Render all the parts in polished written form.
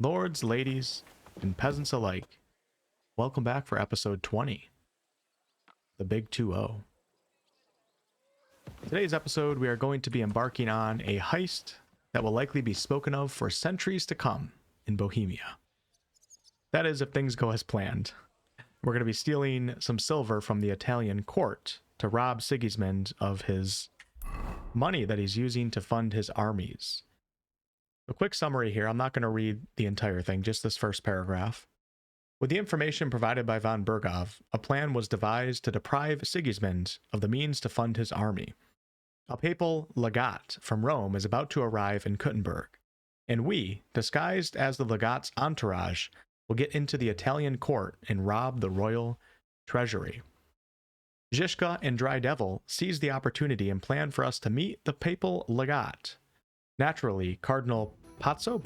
Lords, ladies, and peasants alike, welcome back for episode 20, the Big 2-0. Today's episode, we are going to be embarking on a heist that will likely be spoken of for centuries to come in Bohemia. That is, if things go as planned. We're going to be stealing some silver from the Italian court to rob Sigismund of his money that he's using to fund his armies. A quick summary here. I'm not going to read the entire thing, just this first paragraph. With the information provided by von Berghoff, a plan was devised to deprive Sigismund of the means to fund his army. A papal legate from Rome is about to arrive in Kuttenberg, and we, disguised as the legate's entourage, will get into the Italian court and rob the royal treasury. Zizka and Dry Devil seize the opportunity and plan for us to meet the papal legate. Naturally, Cardinal Pozzo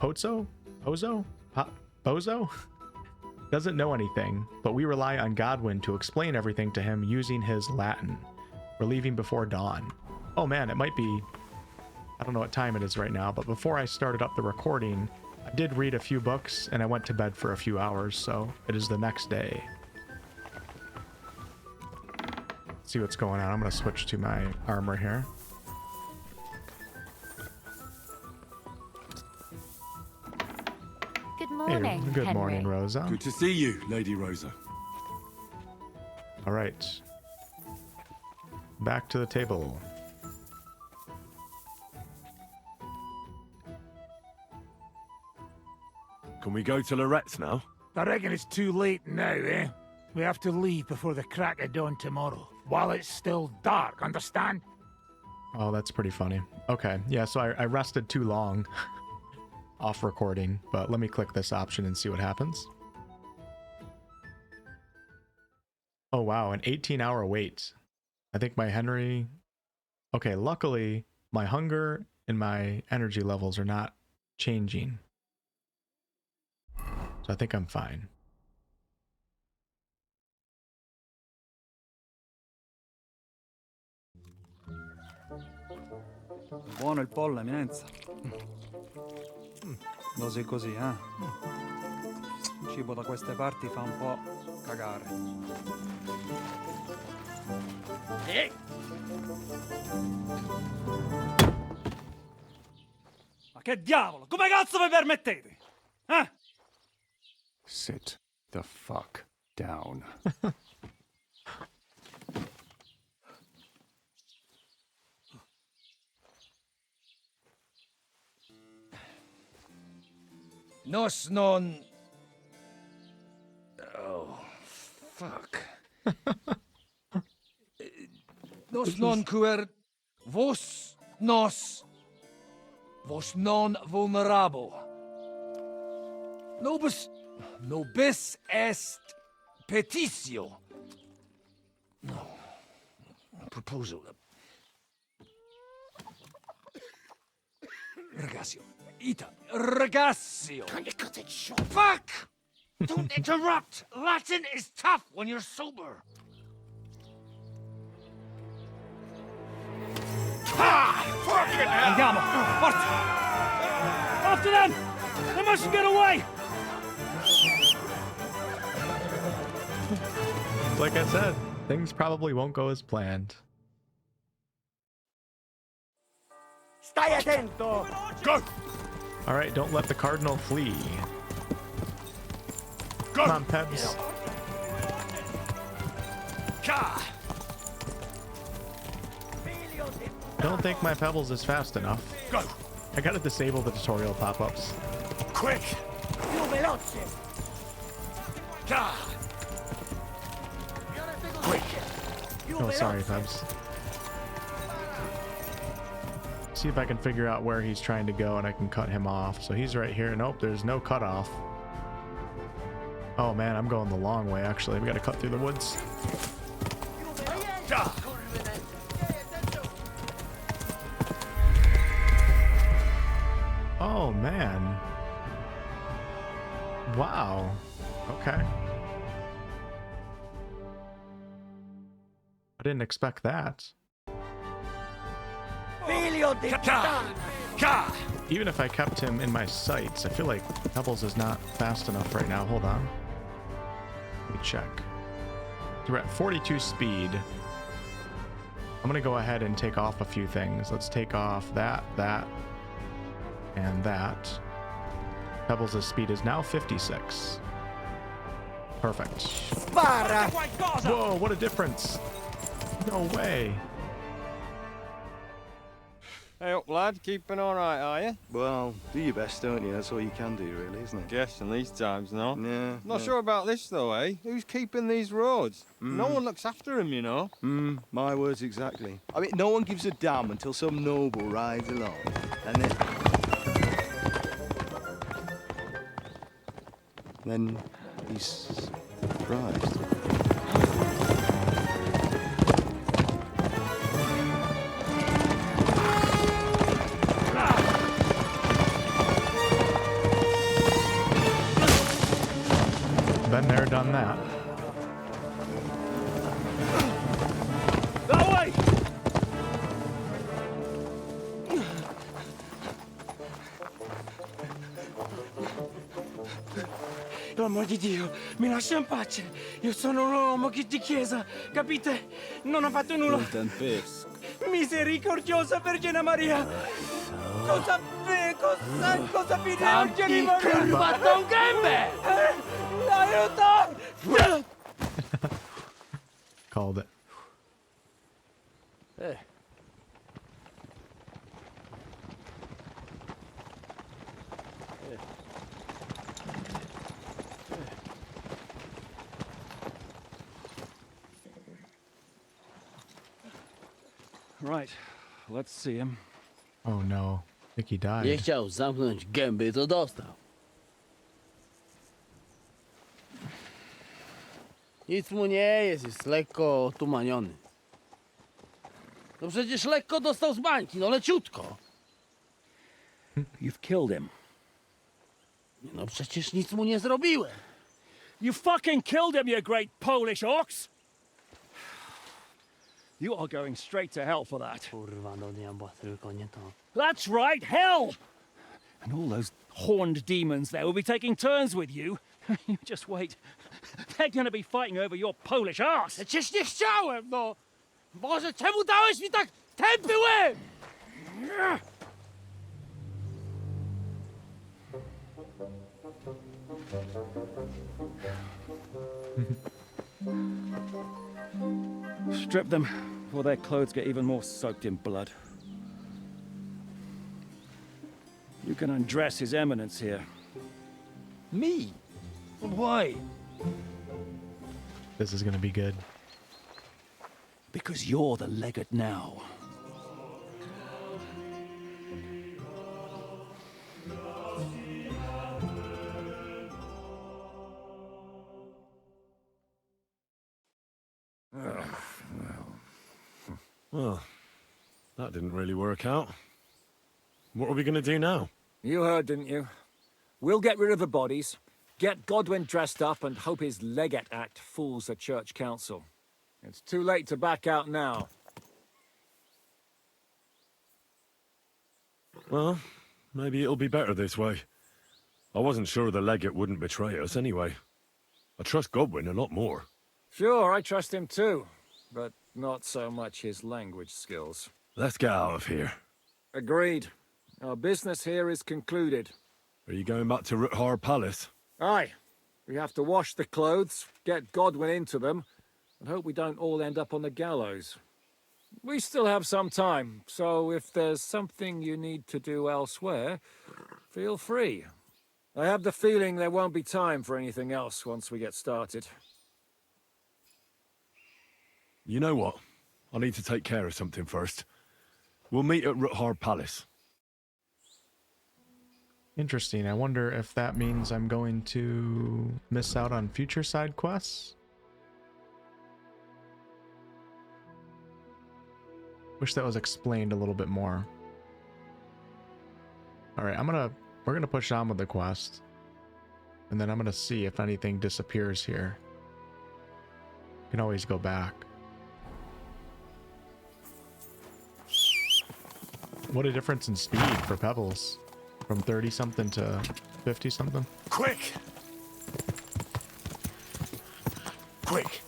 doesn't know anything, but we rely on Godwin to explain everything to him using his Latin. We're leaving before dawn. Oh man, it might be, I don't know what time it is right now, but before I started up the recording, I did read a few books and I went to bed for a few hours, so it is the next day. Let's see what's going on. I'm going to switch to my armor here. Good morning, hey, good Henry. morning, Rosa. Good to see you, Lady Rosa. All right. Back to the table. Can we go to Loretz now? I reckon it's too late now, eh? We have to leave before the crack of dawn tomorrow, while it's still dark, understand? Oh, that's pretty funny. Okay, yeah, so I rested too long off recording, but let me click this option and see what happens. Oh wow, an 18-hour wait. I think my Henry... Okay, luckily, my hunger and my energy levels are not changing. So I think I'm fine. Buono il pollo, eminenza. Dosi così, eh? Il cibo da queste parti fa un po' cagare. Ma che diavolo? Come cazzo vi permettete? Eh? Sit the fuck down. Nos non... Oh, fuck. Nos non quer... Vos nos... Vos non vulnerabo. Nobis est petitio. No. Proposal. Ragazio. Ita. Ragazio. Can you cut it short? Fuck! Don't interrupt! Latin is tough when you're sober. Ha! Fucking hell! Andiamo! Forza! After them! They mustn't get away! Like I said, things probably won't go as planned. Stai attento! Go! All right, don't let the Cardinal flee. Go! Come on, Pebs. Don't think my Pebbles is fast enough. Go! I gotta disable the tutorial pop-ups. Quick! Più veloce! Quick! Oh, sorry, Pebs. See if I can figure out where he's trying to go and I can cut him off. So he's right here. Nope, there's no cutoff. Oh man, I'm going the long way actually. We gotta cut through the woods. Oh man. Wow. Okay. I didn't expect that. Figlio di puttana! even if I kept him in my sights, I feel like Pebbles is not fast enough right now. Hold on. Let me check. We're at 42 speed. I'm gonna go ahead and take off a few things. Let's take off that, and that. Pebbles' speed is now 56. Perfect. Whoa, what a difference. No way. Hey up, lad. Keeping all right, are you? Well, do your best, don't you? That's all you can do, really, isn't it? Guess in these times, no? Yeah. Not sure about this, though, eh? Who's keeping these roads? No one looks after them, you know. My words exactly. I mean, no one gives a damn until some noble rides along. And then he's surprised. Been there, done that. That way! Per amor di Dio, mi lascia in pace. Io sono un uomo di chiesa, capite? Non ho fatto nulla. Misericordiosa Vergine Maria! Cosa pide Vergine Maria? Fatto un gambe! Aiuto! Called it. Right, let's see him. Oh no. I think he died. Nie chciał zamknąć gęby, to dostał. Nic mu nie jest lekko otumaniony. No przecież lekko dostał z bańki, no leciutko. You've killed him. No przecież nic mu nie zrobiłem. You fucking killed him, you great Polish ox! You are going straight to hell for that. Kurwa, do diabła, tylko nie to. That's right, hell! And all those horned demons there will be taking turns with you. You just wait. They're gonna be fighting over your Polish ass. Przecież nie chciałem, no! Boże, czemu dałeś mi tak tępy łeb? Strip them before their clothes get even more soaked in blood. You can undress His Eminence here. Me? Why? This is gonna be good. Because you're the legate now. Well, that didn't really work out. What are we going to do now? You heard, didn't you? We'll get rid of the bodies, get Godwin dressed up, and hope his Legate Act fools the Church Council. It's too late to back out now. Well, maybe it'll be better this way. I wasn't sure the legate wouldn't betray us anyway. I trust Godwin a lot more. Sure, I trust him too, but not so much his language skills. Let's get out of here. Agreed. Our business here is concluded. Are you going back to Roothar Palace? Aye. We have to wash the clothes, get Godwin into them, and hope we don't all end up on the gallows. We still have some time, so if there's something you need to do elsewhere, feel free. I have the feeling there won't be time for anything else once we get started. You know what? I need to take care of something first. We'll meet at Roothar Palace. Interesting. I wonder if that means I'm going to miss out on future side quests. Wish that was explained a little bit more. All right, we're gonna push on with the quest, and then I'm gonna see if anything disappears here. Can always go back. What a difference in speed for Pebbles. From 30 something to 50 something. Quick! Quick!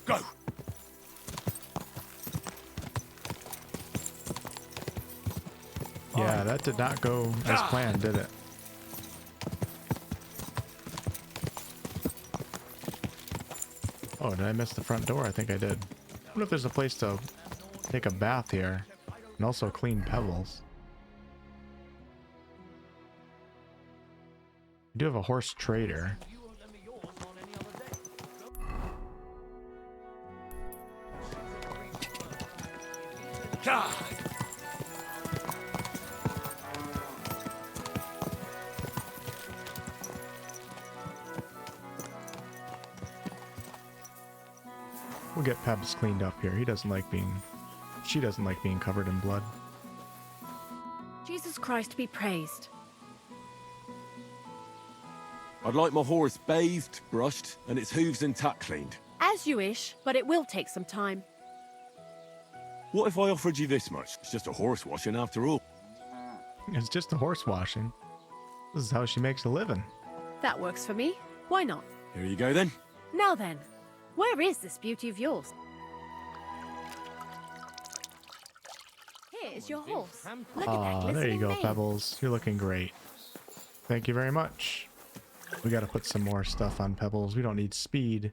Go! Yeah, that did not go as planned, did it? Oh, did I miss the front door? I think I did. I wonder if there's a place to take a bath here and also clean pebbles. We do have a horse trader. We'll get Pebbles cleaned up here. He doesn't like being... She doesn't like being covered in blood. Jesus Christ be praised. I'd like my horse bathed, brushed, and its hooves and tuck cleaned. As you wish, but it will take some time. What if I offered you this much? It's just a horse washing after all. It's just a horse washing. This is how she makes a living. That works for me. Why not? Here you go then. Now then, where is this beauty of yours? Here is your horse. Look at that Oh, there you glistening go, mane. Pebbles. You're looking great. Thank you very much. We got to put some more stuff on Pebbles. We don't need speed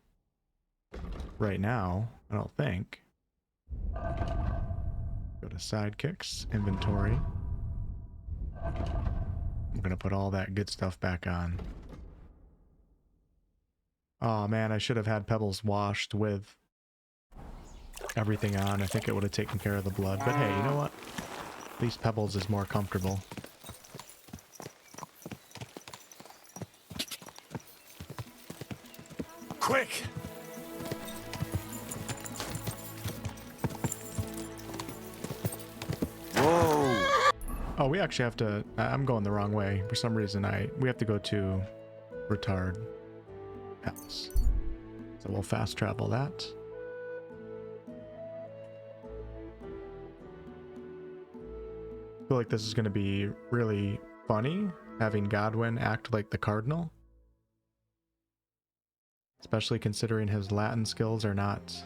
right now, I don't think. Go to sidekicks, inventory. I'm gonna put all that good stuff back on. Oh man, I should have had Pebbles washed with everything on. I think it would have taken care of the blood. But hey, you know what? At least Pebbles is more comfortable. Quick! Whoa! Oh, we actually have to... I'm going the wrong way. For some reason, we have to go to Retard House. So we'll fast travel that. I feel like this is going to be really funny, having Godwin act like the Cardinal. Especially considering his Latin skills are not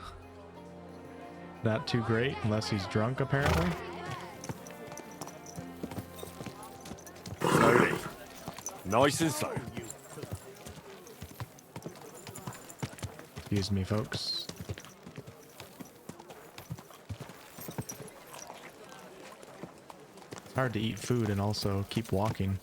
too great, unless he's drunk, apparently. Slowly. Nice and slow. Excuse me, folks. It's hard to eat food and also keep walking.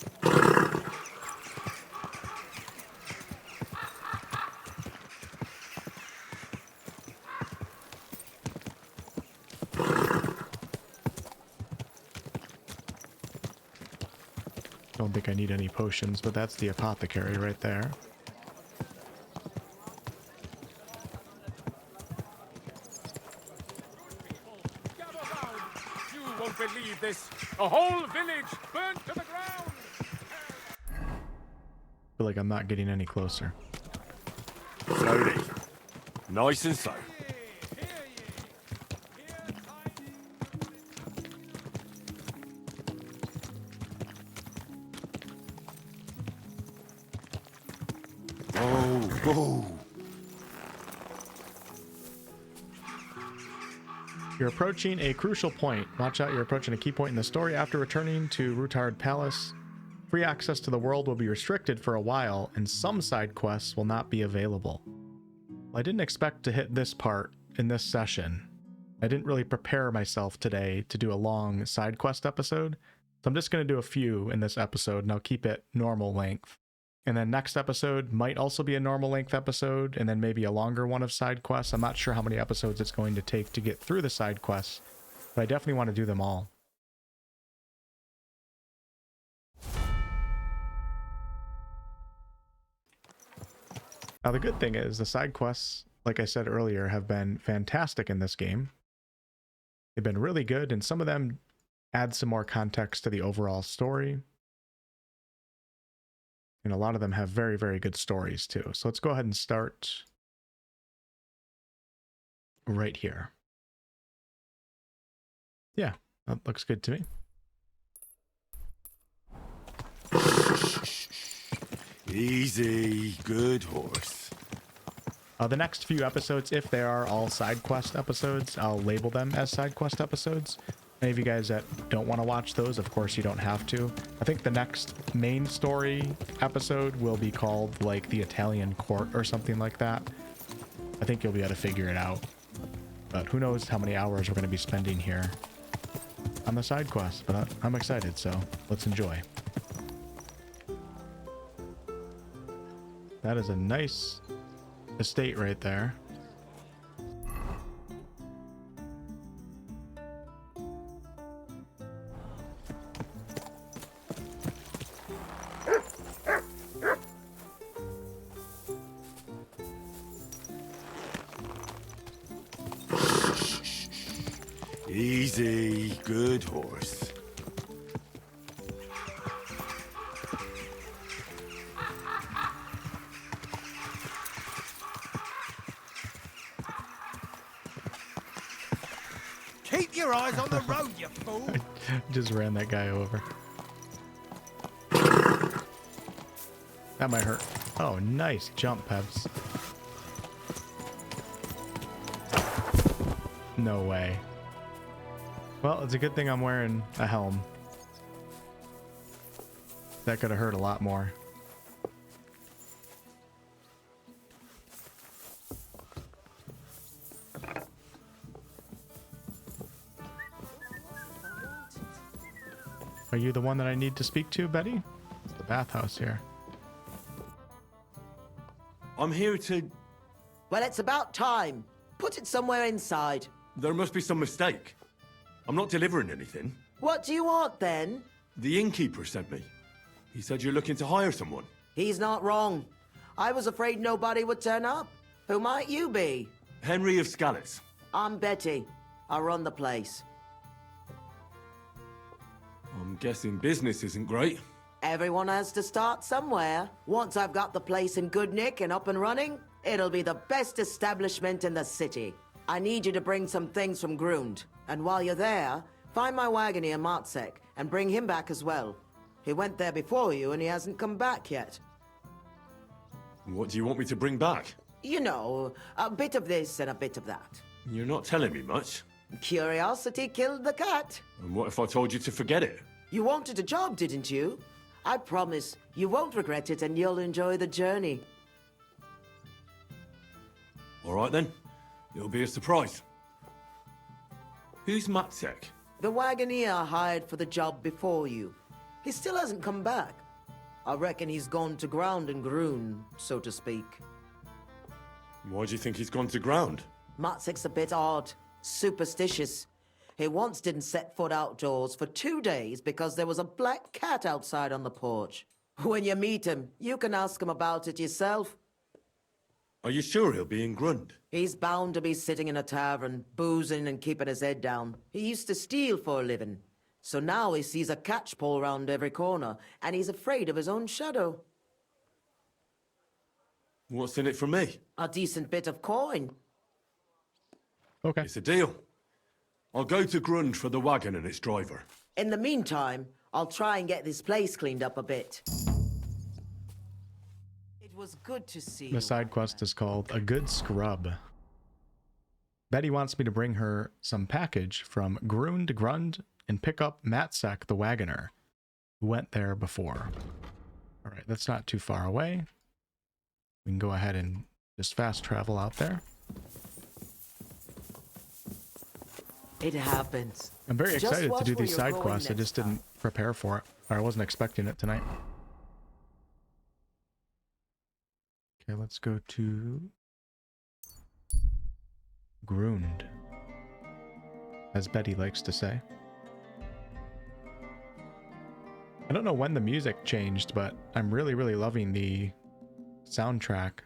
Don't think I need any potions, but that's the apothecary right there. You won't believe this. A whole village burnt to the ground. I feel like I'm not getting any closer. Slowly. Nice and slow. Whoa. You're approaching a crucial point. Watch out, you're approaching a key point in the story. After returning to Rutard Palace, free access to the world will be restricted for a while, and some side quests will not be available. Well, I didn't expect to hit this part in this session. I didn't really prepare myself today to do a long side quest episode, so I'm just going to do a few in this episode, and I'll keep it normal length. And then next episode might also be a normal length episode, and then maybe a longer one of side quests. I'm not sure how many episodes it's going to take to get through the side quests, but I definitely want to do them all. Now the good thing is the side quests, like I said earlier, have been fantastic in this game. They've been really good, and some of them add some more context to the overall story. And a lot of them have very, very good stories too. So let's go ahead and start right here. Yeah, that looks good to me. Easy, good horse. The next few episodes, if they are all side quest episodes, I'll label them as side quest episodes. Any of you guys that don't want to watch those, of course you don't have to. I think the next main story episode will be called like the Italian Court or something like that. I think you'll be able to figure it out. But who knows how many hours we're going to be spending here on the side quest. But I'm excited, so let's enjoy. That is a nice estate right there. Easy, good horse. Keep your eyes on the road, you fool. Just ran that guy over. That might hurt. Oh, nice jump, Pebs. No way. Well, it's a good thing I'm wearing a helm. That could have hurt a lot more. Are you the one that I need to speak to, Betty? It's the bathhouse here. I'm here to... Well, it's about time. Put it somewhere inside. There must be some mistake. I'm not delivering anything. What do you want, then? The innkeeper sent me. He said you're looking to hire someone. He's not wrong. I was afraid nobody would turn up. Who might you be? Henry of Scallis. I'm Betty. I run the place. I'm guessing business isn't great. Everyone has to start somewhere. Once I've got the place in good nick and up and running, it'll be the best establishment in the city. I need you to bring some things from Grund. And while you're there, find my wagoner Matsek and bring him back as well. He went there before you and he hasn't come back yet. What do you want me to bring back? You know, a bit of this and a bit of that. You're not telling me much. Curiosity killed the cat. And what if I told you to forget it? You wanted a job, didn't you? I promise you won't regret it and you'll enjoy the journey. All right then. It'll be a surprise. Who's Matsek? The wagoner I hired for the job before you. He still hasn't come back. I reckon he's gone to ground in Grun, so to speak. Why do you think he's gone to ground? Matsek's a bit odd, superstitious. He once didn't set foot outdoors for 2 days because there was a black cat outside on the porch. When you meet him, you can ask him about it yourself. Are you sure he'll be in Grund? He's bound to be sitting in a tavern, boozing and keeping his head down. He used to steal for a living. So now he sees a catchpole round every corner, and he's afraid of his own shadow. What's in it for me? A decent bit of coin. Okay. It's a deal. I'll go to Grund for the wagon and its driver. In the meantime, I'll try and get this place cleaned up a bit. It was good to see you. The side quest is called A Good Scrub. Betty wants me to bring her some package from Grund and pick up Matsek the wagoner, who went there before. All right, that's not too far away. We can go ahead and just fast travel out there. It happens. I'm very Just excited to watch do where these you're side going quests. I next just didn't prepare for it, or I wasn't expecting it tonight. Okay, let's go to Grund, as Betty likes to say. I don't know when the music changed, but I'm really, really loving the soundtrack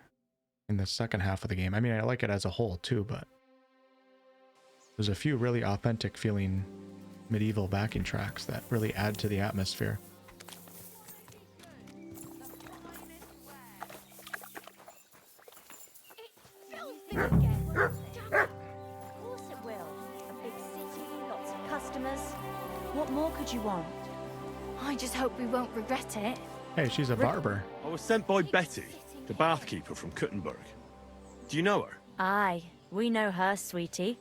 in the second half of the game. I mean, I like it as a whole too, but there's a few really authentic feeling medieval backing tracks that really add to the atmosphere. again, won't it? Of course it will. A big city, lots of customers. What more could you want? I just hope we won't regret it. Hey, she's a barber. I was sent by Betty, the bathkeeper from Kuttenberg. Do you know her? Aye, we know her, sweetie.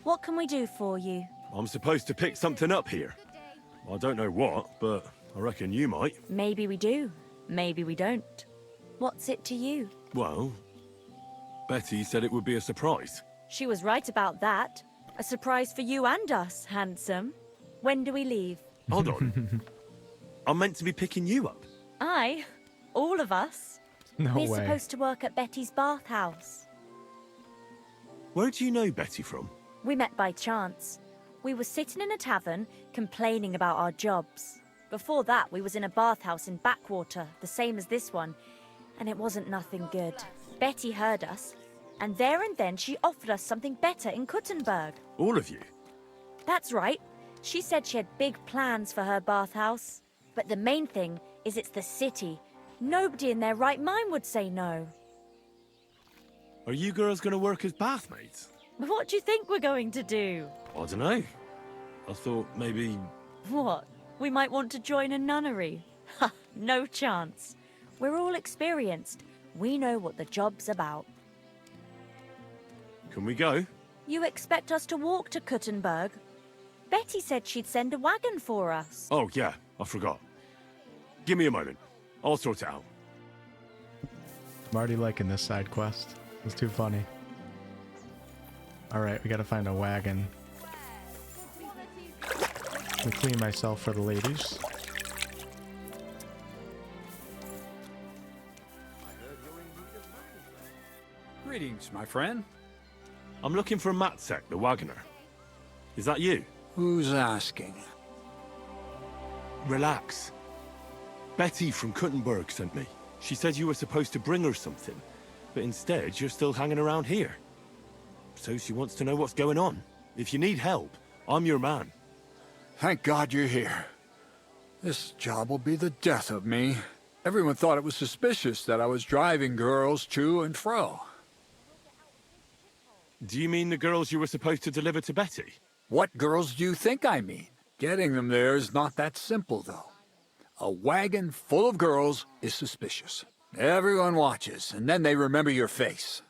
What can we do for you? I'm supposed to pick something up here. I don't know what, but I reckon you might. Maybe we do. Maybe we don't. What's it to you? Well, Betty said it would be a surprise. She was right about that. A surprise for you and us, handsome. When do we leave? Hold on. I'm meant to be picking you up. Aye, all of us. No We're way. supposed to work at Betty's bathhouse. Where do you know Betty from? We met by chance. We were sitting in a tavern, complaining about our jobs. Before that, we was in a bathhouse in Backwater, the same as this one, and it wasn't nothing good. Betty heard us, and there and then she offered us something better in Kuttenberg. All of you? That's right. She said she had big plans for her bathhouse. But the main thing is it's the city. Nobody in their right mind would say no. Are you girls going to work as bathmaids? What do you think we're going to do? I don't know. I thought maybe... What? We might want to join a nunnery? Ha! No chance. We're all experienced. We know what the job's about. Can we go? You expect us to walk to Kuttenberg? Betty said she'd send a wagon for us. Oh, yeah. I forgot. Give me a moment. I'll sort it out. I'm already liking this side quest. It's too funny. Alright, we gotta find a wagon. Let me clean myself for the ladies. Greetings, my friend. I'm looking for Matzek, the wagoner. Is that you? Who's asking? Relax. Betty from Kuttenberg sent me. She said you were supposed to bring her something, but instead you're still hanging around here. So she wants to know what's going on. If you need help, I'm your man. Thank God you're here. This job will be the death of me. Everyone thought it was suspicious that I was driving girls to and fro. Do you mean the girls you were supposed to deliver to Betty? What girls do you think I mean? Getting them there is not that simple, though. A wagon full of girls is suspicious. Everyone watches, and then they remember your face.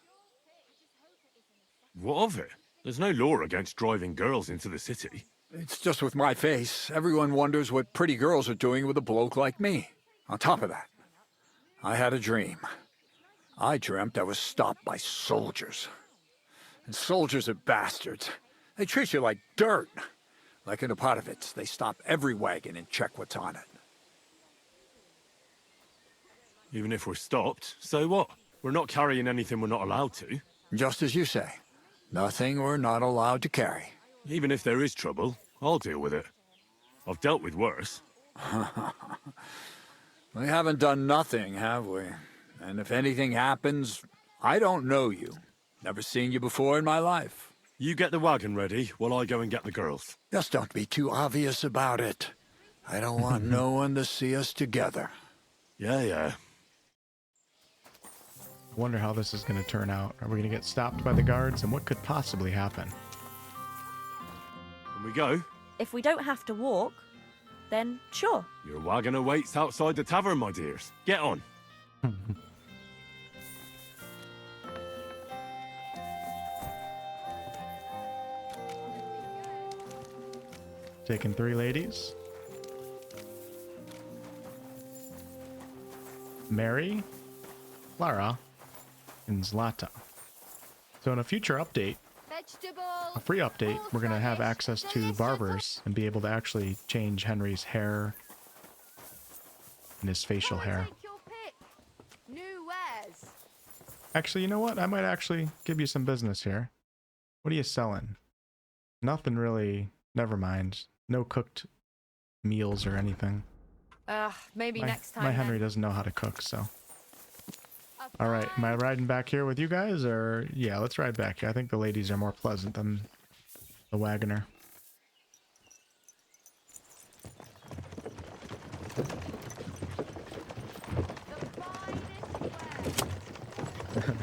What of it? There's no law against driving girls into the city. It's just with my face. Everyone wonders what pretty girls are doing with a bloke like me. On top of that, I had a dream. I dreamt I was stopped by soldiers. And soldiers are bastards. They treat you like dirt. Like in Oratores, they stop every wagon and check what's on it. Even if we're stopped, so what? We're not carrying anything we're not allowed to. Just as you say. Nothing we're not allowed to carry. Even if there is trouble, I'll deal with it. I've dealt with worse. We haven't done nothing, have we? And if anything happens, I don't know you. Never seen you before in my life. You get the wagon ready while I go and get the girls. Just don't be too obvious about it. I don't want no one to see us together. Yeah. I wonder how this is going to turn out. Are we going to get stopped by the guards? And what could possibly happen? Can we go? If we don't have to walk, then sure. Your wagoner waits outside the tavern, my dears. Get on. Taking 3 ladies. Mary, Clara, and Zlata. So in a future update, a free update, we're going to have access to barbers and be able to actually change Henry's hair and his facial hair. Actually, you know what? I might actually give you some business here. What are you selling? Nothing really. Never mind. No cooked meals or anything. Maybe next time. My Henry doesn't know how to cook, so. All right, am I riding back here with you guys, or yeah, let's ride back here. I think the ladies are more pleasant than the wagoner.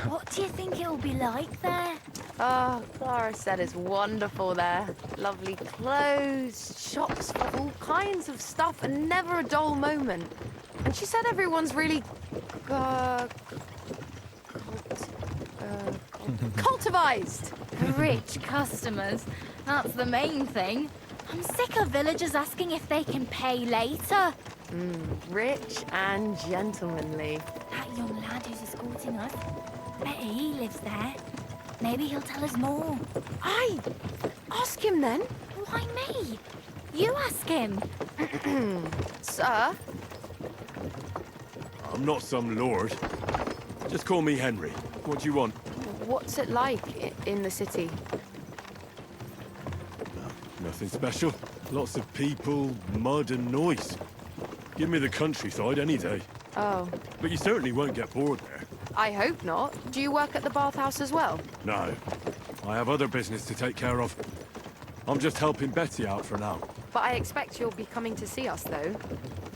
What do you think it'll be like there? Oh, Clara said it's wonderful there. Lovely clothes, shops for all kinds of stuff, and never a dull moment. And she said everyone's really cultivized. Rich customers. That's the main thing. I'm sick of villagers asking if they can pay later. Rich and gentlemanly. That young lad who's escorting us, bet he lives there. Maybe he'll tell us more. Aye, ask him then. Why me? You ask him. Sir? I'm not some lord. Just call me Henry. What do you want? What's it like in the city? Nothing special. Lots of people, mud and noise. Give me the countryside any day. Oh. But you certainly won't get bored there. I hope not. Do you work at the bathhouse as well? No. I have other business to take care of. I'm just helping Betty out for now. But I expect you'll be coming to see us, though.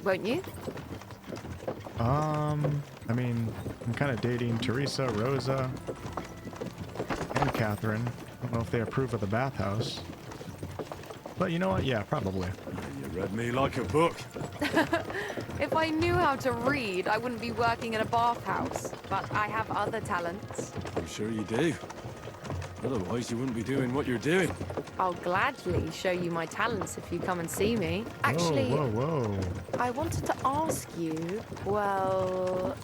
Won't you? I mean, I'm kind of dating Teresa, Rosa, and Catherine. I don't know if they approve of the bathhouse. But you know what? Yeah, probably. You read me like a book. If I knew how to read, I wouldn't be working in a bathhouse. But I have other talents. I'm sure you do. Otherwise, you wouldn't be doing what you're doing. I'll gladly show you my talents if you come and see me. Actually, whoa. I wanted to ask you, well...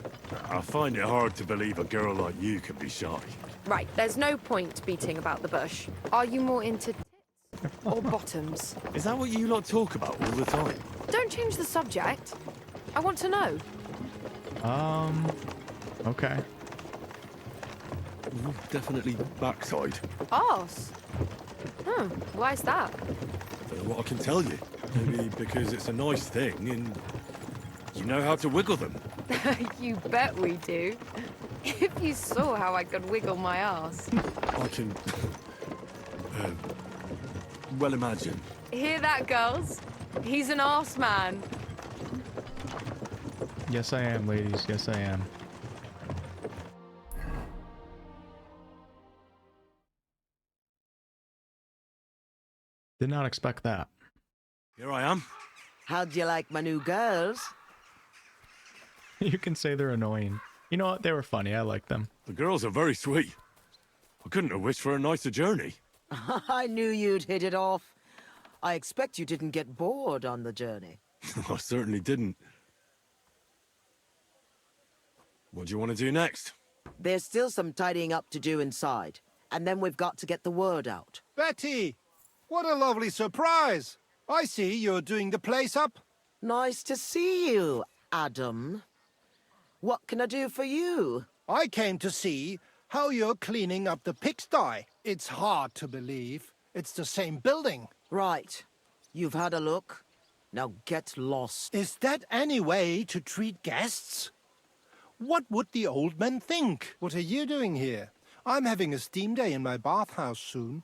I find it hard to believe a girl like you can be shy. Right, there's no point beating about the bush. Are you more into tits or bottoms? Is that what you lot talk about all the time? Don't change the subject. I want to know. Okay. Definitely backside. Arse? Why's that? Don't know what I can tell you. Maybe because it's a nice thing and you know how to wiggle them. You bet we do. If you saw how I could wiggle my ass. I can... well, imagine. Hear that, girls? He's an arse man. Yes, I am, ladies. Yes, I am. Did not expect that. Here I am. How'd you like my new girls? You can say they're annoying. You know what? They were funny. I like them. The girls are very sweet. I couldn't have wished for a nicer journey. I knew you'd hit it off. I expect you didn't get bored on the journey. I certainly didn't. What do you want to do next? There's still some tidying up to do inside, and then we've got to get the word out. Betty! What a lovely surprise! I see you're doing the place up. Nice to see you, Adam. What can I do for you? I came to see how you're cleaning up the pigsty. It's hard to believe. It's the same building. Right. You've had a look. Now get lost. Is that any way to treat guests? What would the old men think? What are you doing here? I'm having a steam day in my bathhouse soon.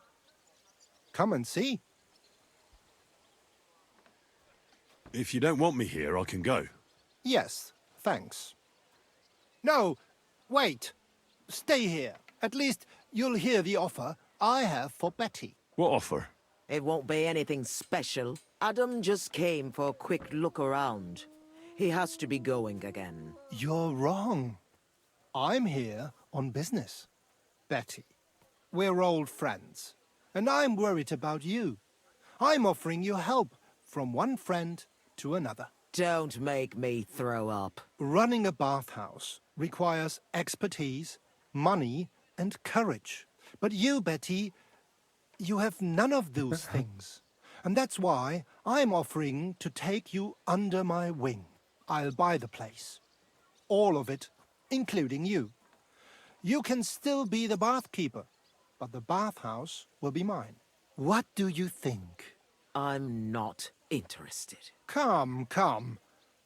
Come and see. If you don't want me here, I can go. Yes, thanks. No, wait. Stay here. At least you'll hear the offer I have for Betty. What offer? It won't be anything special. Adam just came for a quick look around. He has to be going again. You're wrong. I'm here on business. Betty, we're old friends, and I'm worried about you. I'm offering you help from one friend to another. Don't make me throw up. Running a bathhouse requires expertise, money, and courage. But you, Betty, you have none of those things. And that's why I'm offering to take you under my wing. I'll buy the place. All of it, including you. You can still be the bathkeeper, but the bathhouse will be mine. What do you think? I'm not interested. Come, come.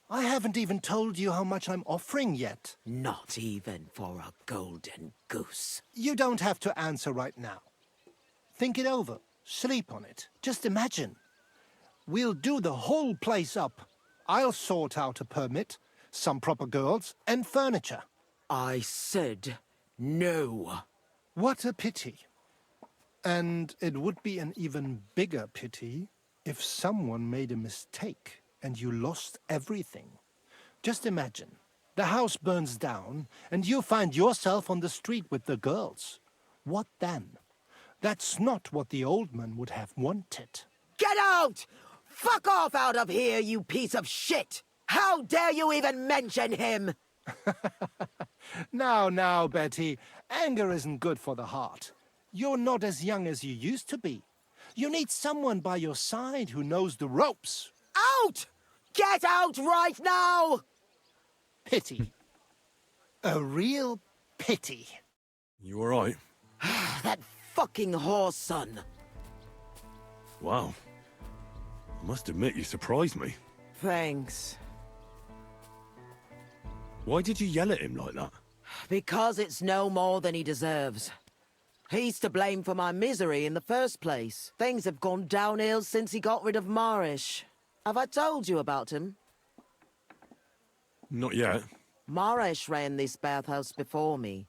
I haven't even told you how much I'm offering yet. Not even for a golden goose. You don't have to answer right now. Think it over. Sleep on it. Just imagine. We'll do the whole place up. I'll sort out a permit, some proper girls, and furniture. I said No. What a pity. And it would be an even bigger pity if someone made a mistake and you lost everything. Just imagine, the house burns down and you find yourself on the street with the girls. What then? That's not what the old man would have wanted. Get out! Fuck off out of here, you piece of shit! How dare you even mention him? Now, Betty, anger isn't good for the heart. You're not as young as you used to be. You need someone by your side who knows the ropes. Out! Get out right now! Pity. A real pity. You all right? That fucking horse, son. Wow. I must admit, you surprised me. Thanks. Why did you yell at him like that? Because it's no more than he deserves. He's to blame for my misery in the first place. Things have gone downhill since he got rid of Marish. Have I told you about him? Not yet. Marish ran this bathhouse before me.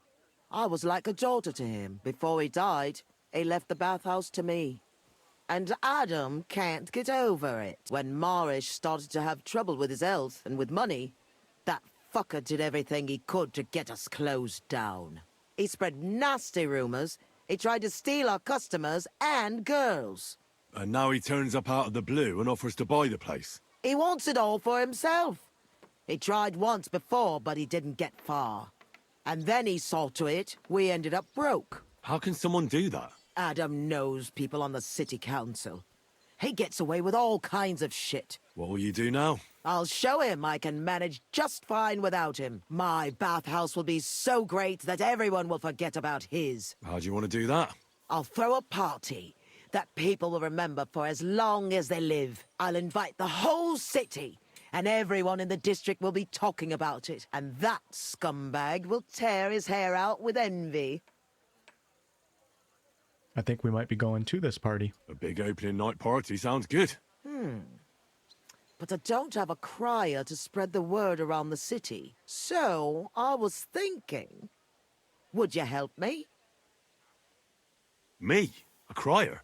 I was like a daughter to him. Before he died, he left the bathhouse to me. And Adam can't get over it. When Marish started to have trouble with his health and with money, that fucker did everything he could to get us closed down. He spread nasty rumors. He tried to steal our customers and girls. And now he turns up out of the blue and offers to buy the place. He wants it all for himself. He tried once before, but he didn't get far. And then he saw to it we ended up broke. How can someone do that? Adam knows people on the city council. He gets away with all kinds of shit. What will you do now? I'll show him I can manage just fine without him. My bathhouse will be so great that everyone will forget about his. How do you want to do that? I'll throw a party that people will remember for as long as they live. I'll invite the whole city, and everyone in the district will be talking about it. And that scumbag will tear his hair out with envy. I think we might be going to this party. A big opening night party sounds good. But I don't have a crier to spread the word around the city. So, I was thinking, would you help me? Me? A crier?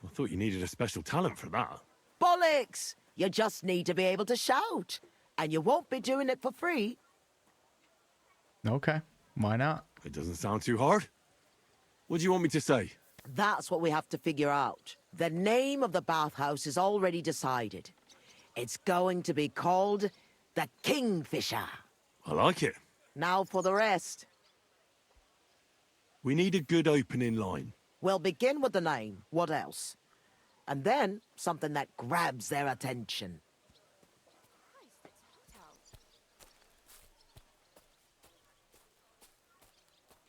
I thought you needed a special talent for that. Bollocks! You just need to be able to shout. And you won't be doing it for free. Okay, why not? It doesn't sound too hard. What do you want me to say? That's what we have to figure out. The name of the bathhouse is already decided. It's going to be called the Kingfisher. I like it. Now for the rest. We need a good opening line. We'll begin with the name. What else? And then something that grabs their attention.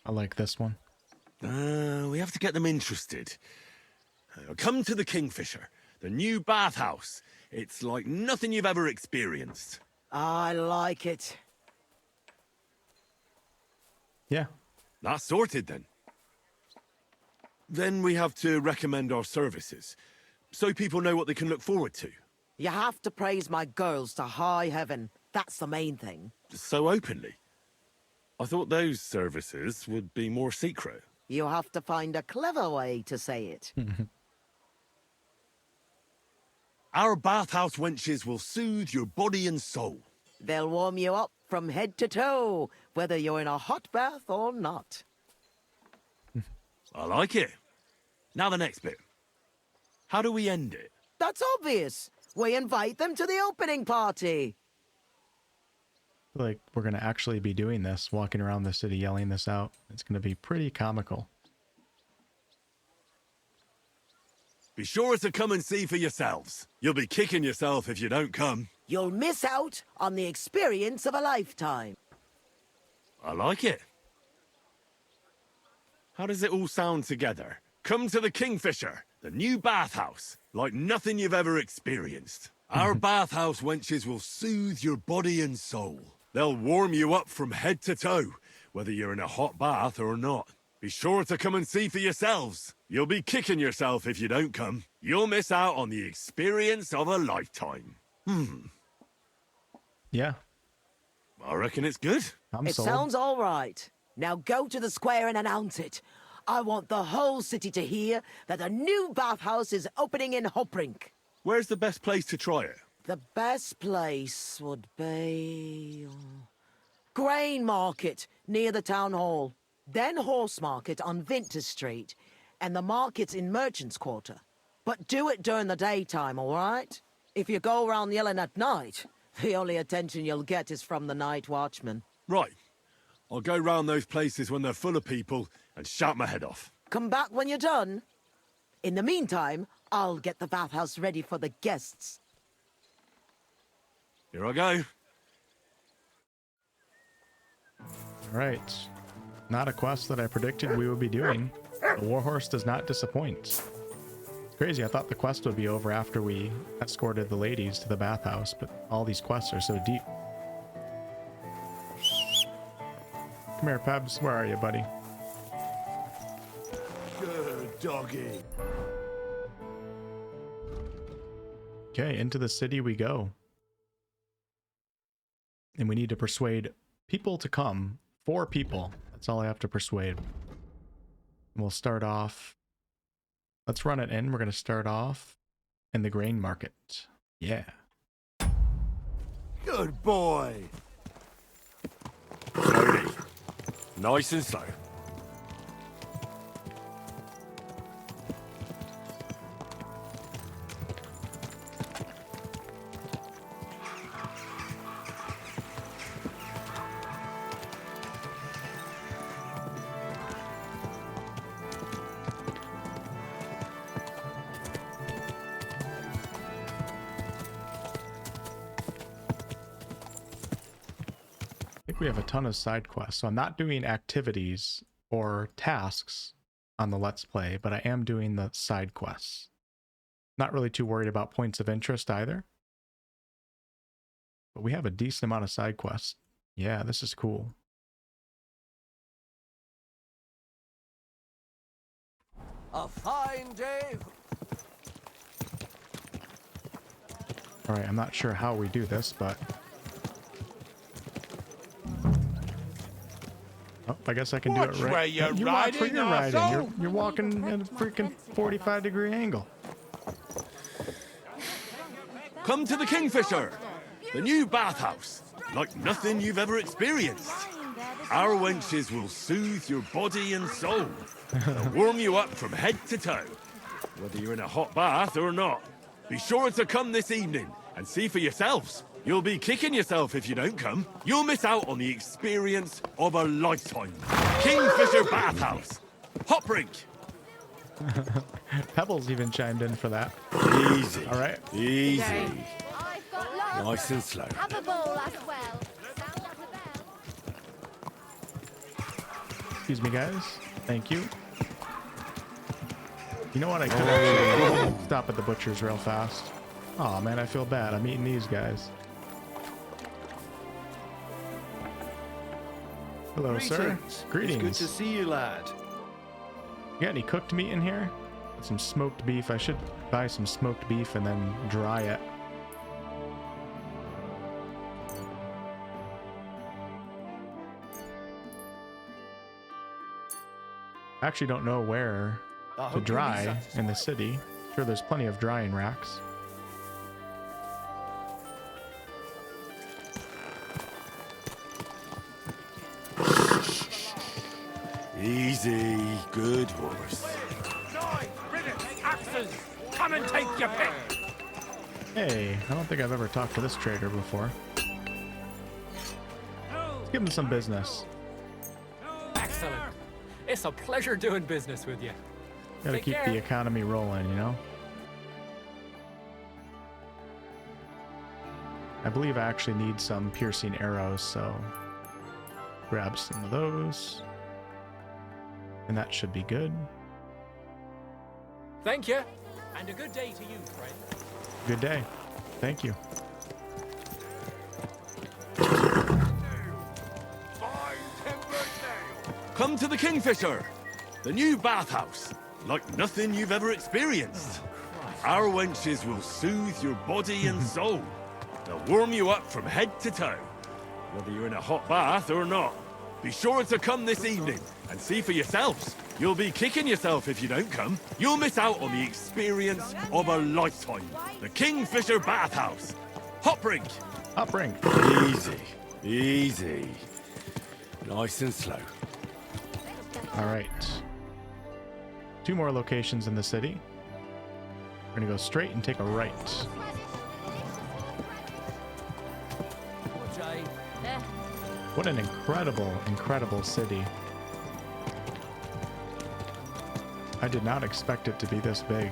I like this one. We have to get them interested. Come to the Kingfisher, the new bathhouse. It's like nothing you've ever experienced. I like it. Yeah. That's sorted then. Then we have to recommend our services, so people know what they can look forward to. You have to praise my girls to high heaven. That's the main thing. So openly. I thought those services would be more secret. You have to find a clever way to say it. Our bathhouse wenches will soothe your body and soul. They'll warm you up from head to toe, whether you're in a hot bath or not. I like it. Now the next bit. How do we end it? That's obvious. We invite them to the opening party. Like we're going to actually be doing this, walking around the city yelling this out. It's going to be pretty comical. Be sure to come and see for yourselves. You'll be kicking yourself if you don't come. You'll miss out on the experience of a lifetime. I like it. How does it all sound together? Come to the Kingfisher, the new bathhouse, like nothing you've ever experienced. Our bathhouse wenches will soothe your body and soul. They'll warm you up from head to toe, whether you're in a hot bath or not. Be sure to come and see for yourselves. You'll be kicking yourself if you don't come. You'll miss out on the experience of a lifetime. Yeah. I reckon it's good. It sounds all right. Now go to the square and announce it. I want the whole city to hear that a new bathhouse is opening in Hoprink. Where's the best place to try it? The best place would be... Grain Market, near the town hall. Then Horse Market on Vinter Street. And the markets in Merchants Quarter. But do it during the daytime, all right? If you go around yelling at night, the only attention you'll get is from the night watchman. Right. I'll go round those places when they're full of people and shout my head off. Come back when you're done. In the meantime, I'll get the bathhouse ready for the guests. Here I go. All right. Not a quest that I predicted we would be doing. The warhorse does not disappoint. It's crazy. I thought the quest would be over after we escorted the ladies to the bathhouse, but all these quests are so deep. Come here, Pebs. Where are you, buddy? Good doggy. Okay, into the city we go. And we need to persuade people to come. 4 people. That's all I have to persuade. We'll start off. Let's run it in. We're going to start off in the grain market. Yeah. Good boy. Slowly. Nice and slow. We have a ton of side quests, so I'm not doing activities or tasks on the Let's Play, but I am doing the side quests. Not really too worried about points of interest either. But we have a decent amount of side quests. Yeah, this is cool. A fine day. Alright, I'm not sure how we do this, but... Oh, I guess I can do it right. Where you're you walk riding, where you're riding. arsehole. You're walking at a freaking 45-degree angle. Come to the Kingfisher, the new bathhouse, like nothing you've ever experienced. Our wenches will soothe your body and soul. They'll warm you up from head to toe, whether you're in a hot bath or not. Be sure to come this evening and see for yourselves. You'll be kicking yourself if you don't come. You'll miss out on the experience of a lifetime. Kingfisher Bathhouse. Hoprink. Pebbles even chimed in for that. Easy. All right. Easy. I've got lots. Nice and slow. Have a bowl as well. Sound like a bell. Excuse me, guys. Thank you. You know what? I could actually stop at the butcher's real fast. Oh man, I feel bad. I'm eating these guys. Hello, sir. Greetings. It's good to see you, lad. You got any cooked meat in here? Some smoked beef. I should buy some smoked beef and then dry it. I actually don't know where to dry in the city. Sure, there's plenty of drying racks. Easy, good horse. Axes, come and take your pick. Hey, I don't think I've ever talked to this trader before. Let's give him some business. Excellent. It's a pleasure doing business with you. Gotta Take keep care. the economy rolling, you know? I believe I actually need some piercing arrows, so grab some of those. And that should be good. Thank you. And a good day to you, friend. Good day. Thank you. Come to the Kingfisher, the new bathhouse, like nothing you've ever experienced. Our wenches will soothe your body and soul. They'll warm you up from head to toe, whether you're in a hot bath or not. Be sure to come this evening and see for yourselves. You'll be kicking yourself if you don't come. You'll miss out on the experience of a lifetime. The Kingfisher Bathhouse. Hop rink. Hop rink. Easy. Easy. Nice and slow. All right. 2 more locations in the city. We're gonna go straight and take a right. What an incredible, incredible city. I did not expect it to be this big.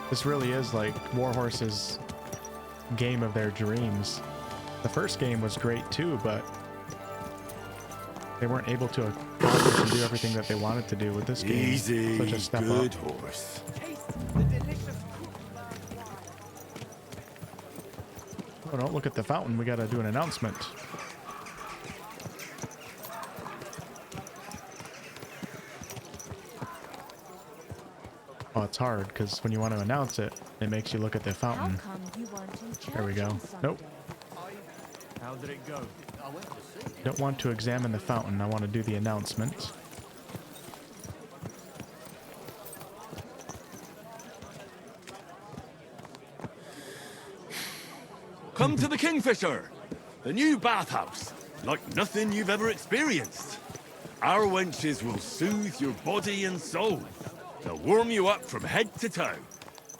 This really is like Warhorse's game of their dreams. The first game was great too, but they weren't able to accomplish and do everything that they wanted to do with this game. Easy, such a step good up. horse. Oh, don't look at the fountain. We gotta do an announcement. Oh, it's hard because when you want to announce it, it makes you look at the fountain. There we go. Nope. How did it go? Don't want to examine the fountain. I want to do the announcement. Come to the Kingfisher, the new bathhouse, like nothing you've ever experienced. Our wenches will soothe your body and soul. They'll warm you up from head to toe,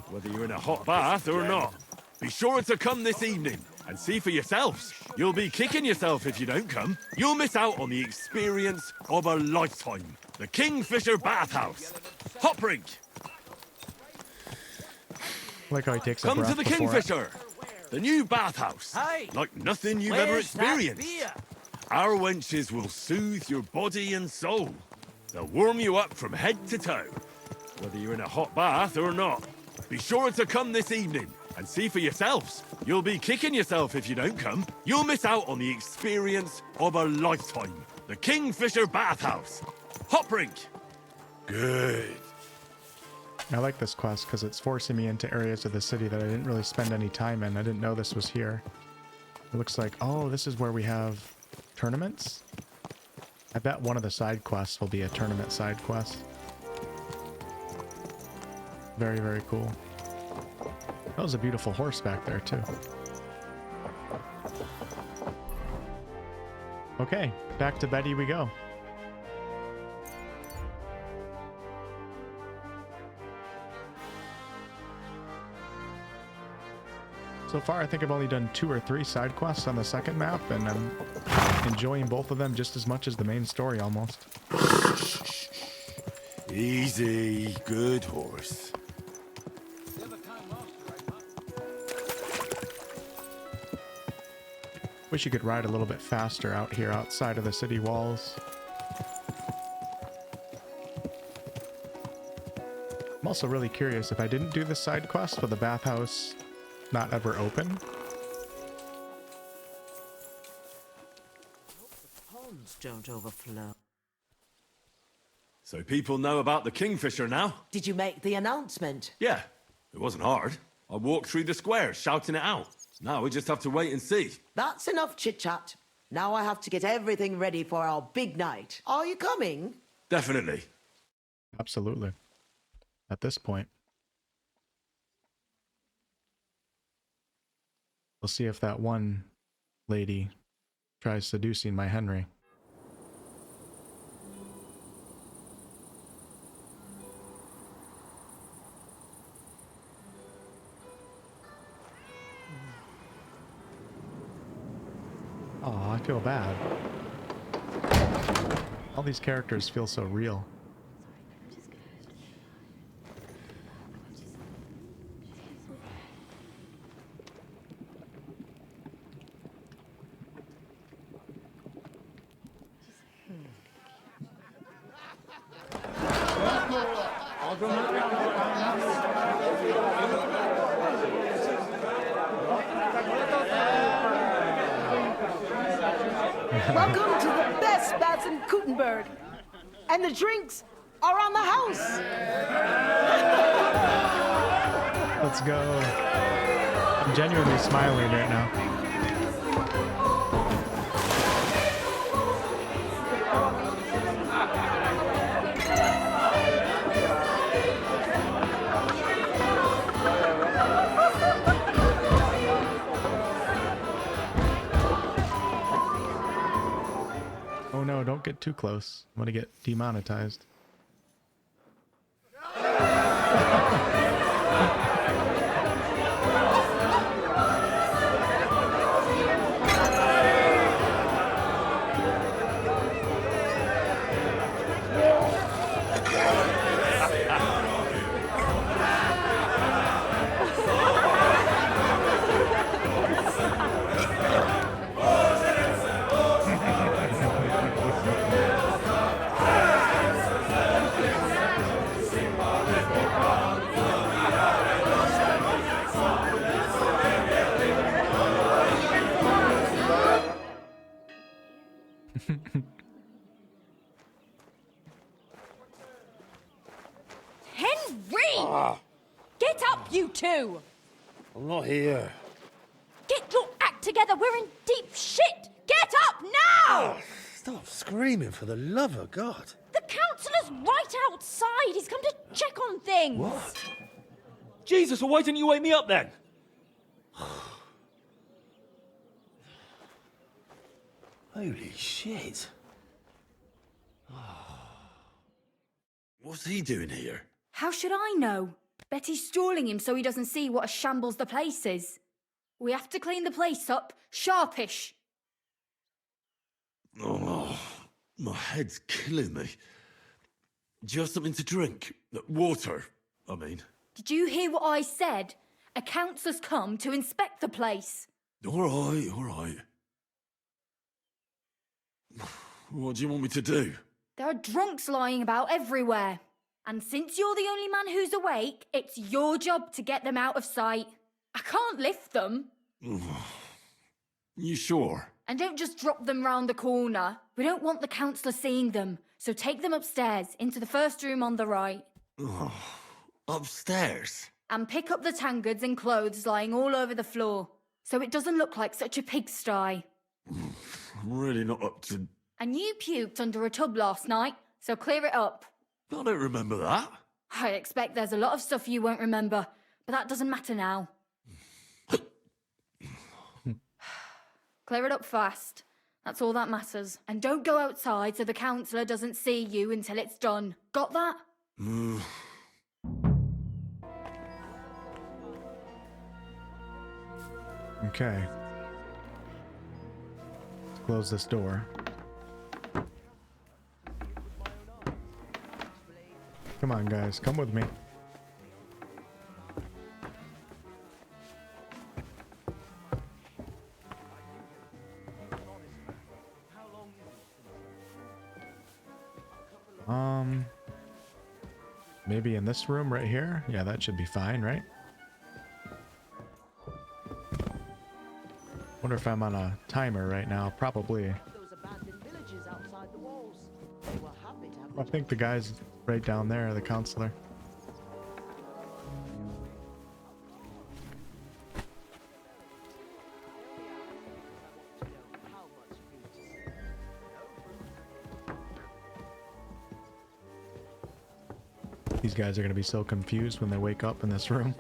whether you're in a hot bath or not. Be sure to come this evening and see for yourselves. You'll be kicking yourself if you don't come. You'll miss out on the experience of a lifetime. The Kingfisher Bathhouse. Hop rink. Like how he takes a Come breath to the before Kingfisher, the new bathhouse, like nothing you've ever experienced. Our wenches will soothe your body and soul. They'll warm you up from head to toe, whether you're in a hot bath or not. Be sure to come this evening and see for yourselves. You'll be kicking yourself if you don't come. You'll miss out on the experience of a lifetime. The Kingfisher Bathhouse. Hop rink. Good. I like this quest because it's forcing me into areas of the city that I didn't really spend any time in. I didn't know this was here. It looks like, oh, this is where we have tournaments? I bet one of the side quests will be a tournament side quest. Very, very cool. That was a beautiful horse back there, too. Okay, back to Betty we go. So far, I think I've only done 2 or 3 side quests on the second map, and I'm enjoying both of them just as much as the main story, almost. Easy, good horse. Wish you could ride a little bit faster out here outside of the city walls. I'm also really curious if I didn't do the side quest, will the bathhouse not ever open? Ponds don't overflow. So people know about the Kingfisher now? Did you make the announcement? Yeah, it wasn't hard. I walked through the square shouting it out. Now we just have to wait and see. That's enough chit-chat. Now I have to get everything ready for our big night. Are you coming? Definitely. Absolutely. At this point. We'll see if that one lady tries seducing my Henry. Oh, I feel bad. All these characters feel so real. Welcome to the best baths in Gutenberg. And the drinks are on the house. Let's go. I'm genuinely smiling right now. don't get too close. I'm gonna get demonetized. Henry! Get up, you two! I'm not here. Get your act together, we're in deep shit! Get up now! Stop screaming, for the love of God. The councillor's right outside. He's come to check on things. What? Jesus, well, why didn't you wake me up then? Holy shit. What's he doing here? How should I know? Betty's stalling him so he doesn't see what a shambles the place is. We have to clean the place up, sharpish. Oh, my head's killing me. Do you have something to drink? Water, I mean. Did you hear what I said? A councillor's come to inspect the place. All right, all right. What do you want me to do? There are drunks lying about everywhere. And since you're the only man who's awake, it's your job to get them out of sight. I can't lift them. You sure? And don't just drop them round the corner. We don't want the councillor seeing them. So take them upstairs, into the first room on the right. Oh, upstairs? And pick up the tankards and clothes lying all over the floor. So it doesn't look like such a pigsty. I'm really not up to... And you puked under a tub last night, so clear it up. I don't remember that. I expect there's a lot of stuff you won't remember, but that doesn't matter now. Clear it up fast. That's all that matters. And don't go outside so the councillor doesn't see you until it's done. Got that? Okay. Let's close this door. Come on, guys. Come with me. Maybe in this room right here? Yeah, that should be fine, right? Wonder if I'm on a timer right now. Probably. I think the guy's right down there, the counselor. These guys are going to be so confused when they wake up in this room.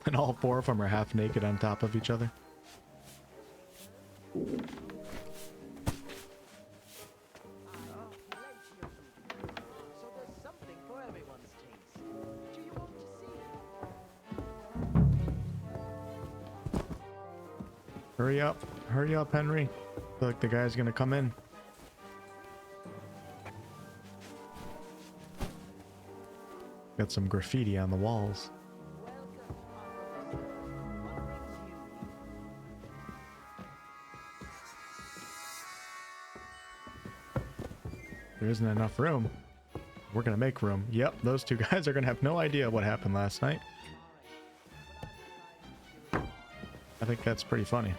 And all four of them are half naked on top of each other. Hurry up, Henry. I feel like the guy's gonna come in. Got some graffiti on the walls. There isn't enough room. We're gonna make room. Yep, those two guys are gonna have no idea what happened last night. I think that's pretty funny.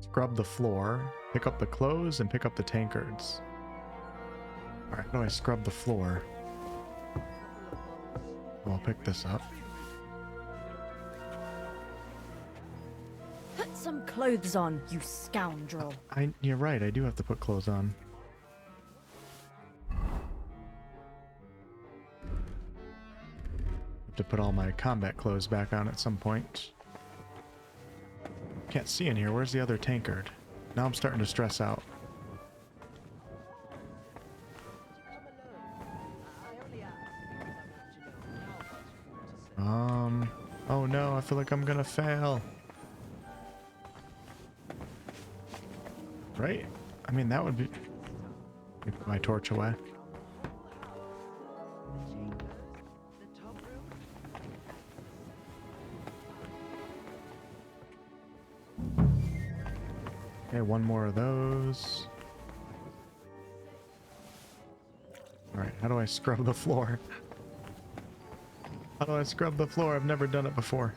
Scrub the floor, pick up the clothes, and pick up the tankards. Alright, how do I scrub the floor? I'll pick this up. Put some clothes on, you scoundrel. You're right, I do have to put clothes on. Have to put all my combat clothes back on at some point. can't see in here. Where's the other tankard? Now I'm starting to stress out. Oh no, I feel like I'm gonna fail. Right? I mean, that would be... Let me put my torch away. Okay, one more of those. Alright, how do I scrub the floor? How do I scrub the floor? I've never done it before.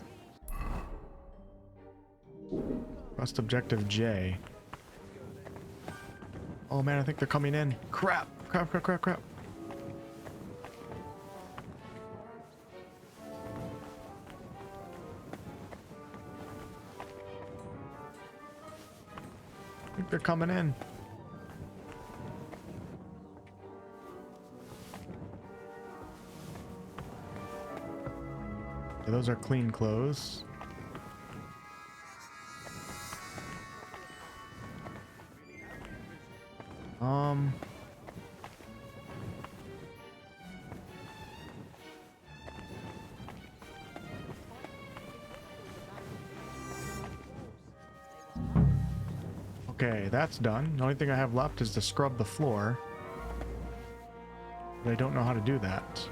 Quest objective J. Oh man, I think they're coming in. Crap! Crap, crap, crap, crap. I think they're coming in. Okay, those are clean clothes. Okay, that's done. The only thing I have left is to scrub the floor. But I don't know how to do that.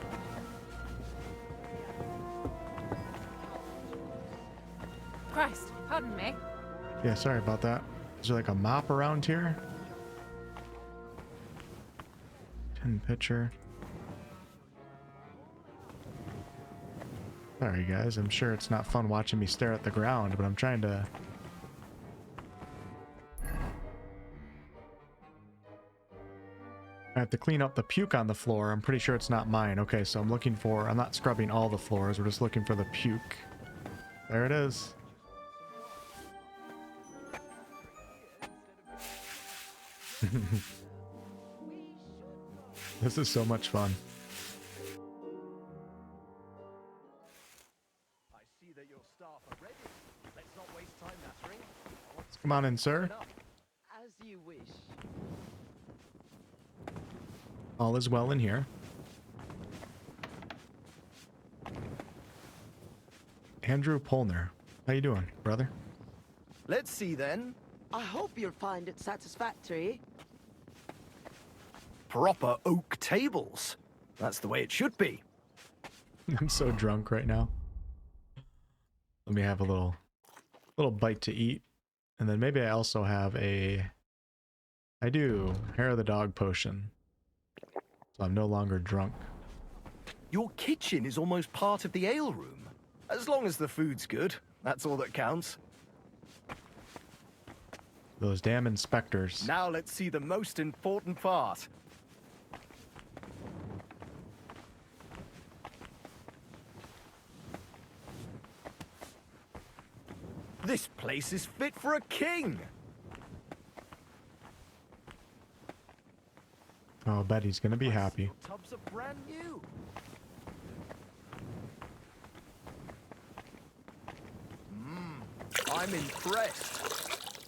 Christ, pardon me. Yeah, sorry about that. Is there like a mop around here? Tin pitcher. Sorry guys, I'm sure it's not fun watching me stare at the ground, but I'm trying to... I have to clean up the puke on the floor. I'm pretty sure it's not mine. Okay, so I'm looking for... I'm not scrubbing all the floors. We're just looking for the puke. There it is. This is so much fun. I see that your staff are ready. Let's not waste time nattering. Come on in, sir. As you wish. All is well in here. Andrew Polner. How you doing, brother? Let's see then. I hope you'll find it satisfactory. Proper oak tables. That's the way it should be. I'm so drunk right now. Let me have a little bite to eat. And then maybe I also have a... I do. Hair of the dog potion. So I'm no longer drunk. Your kitchen is almost part of the ale room. As long as the food's good, that's all that counts. Those damn inspectors. Now let's see the most important part. This place is fit for a king. Oh, I bet he's gonna be happy. Tubs are brand new. I'm impressed.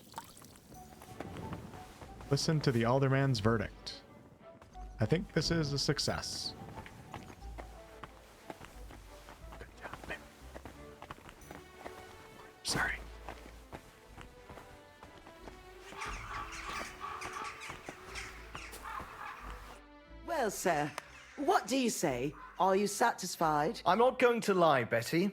Listen to the alderman's verdict. I think this is a success. Good job, babe. Sorry. Well, sir, what do you say? Are you satisfied? I'm not going to lie, Betty.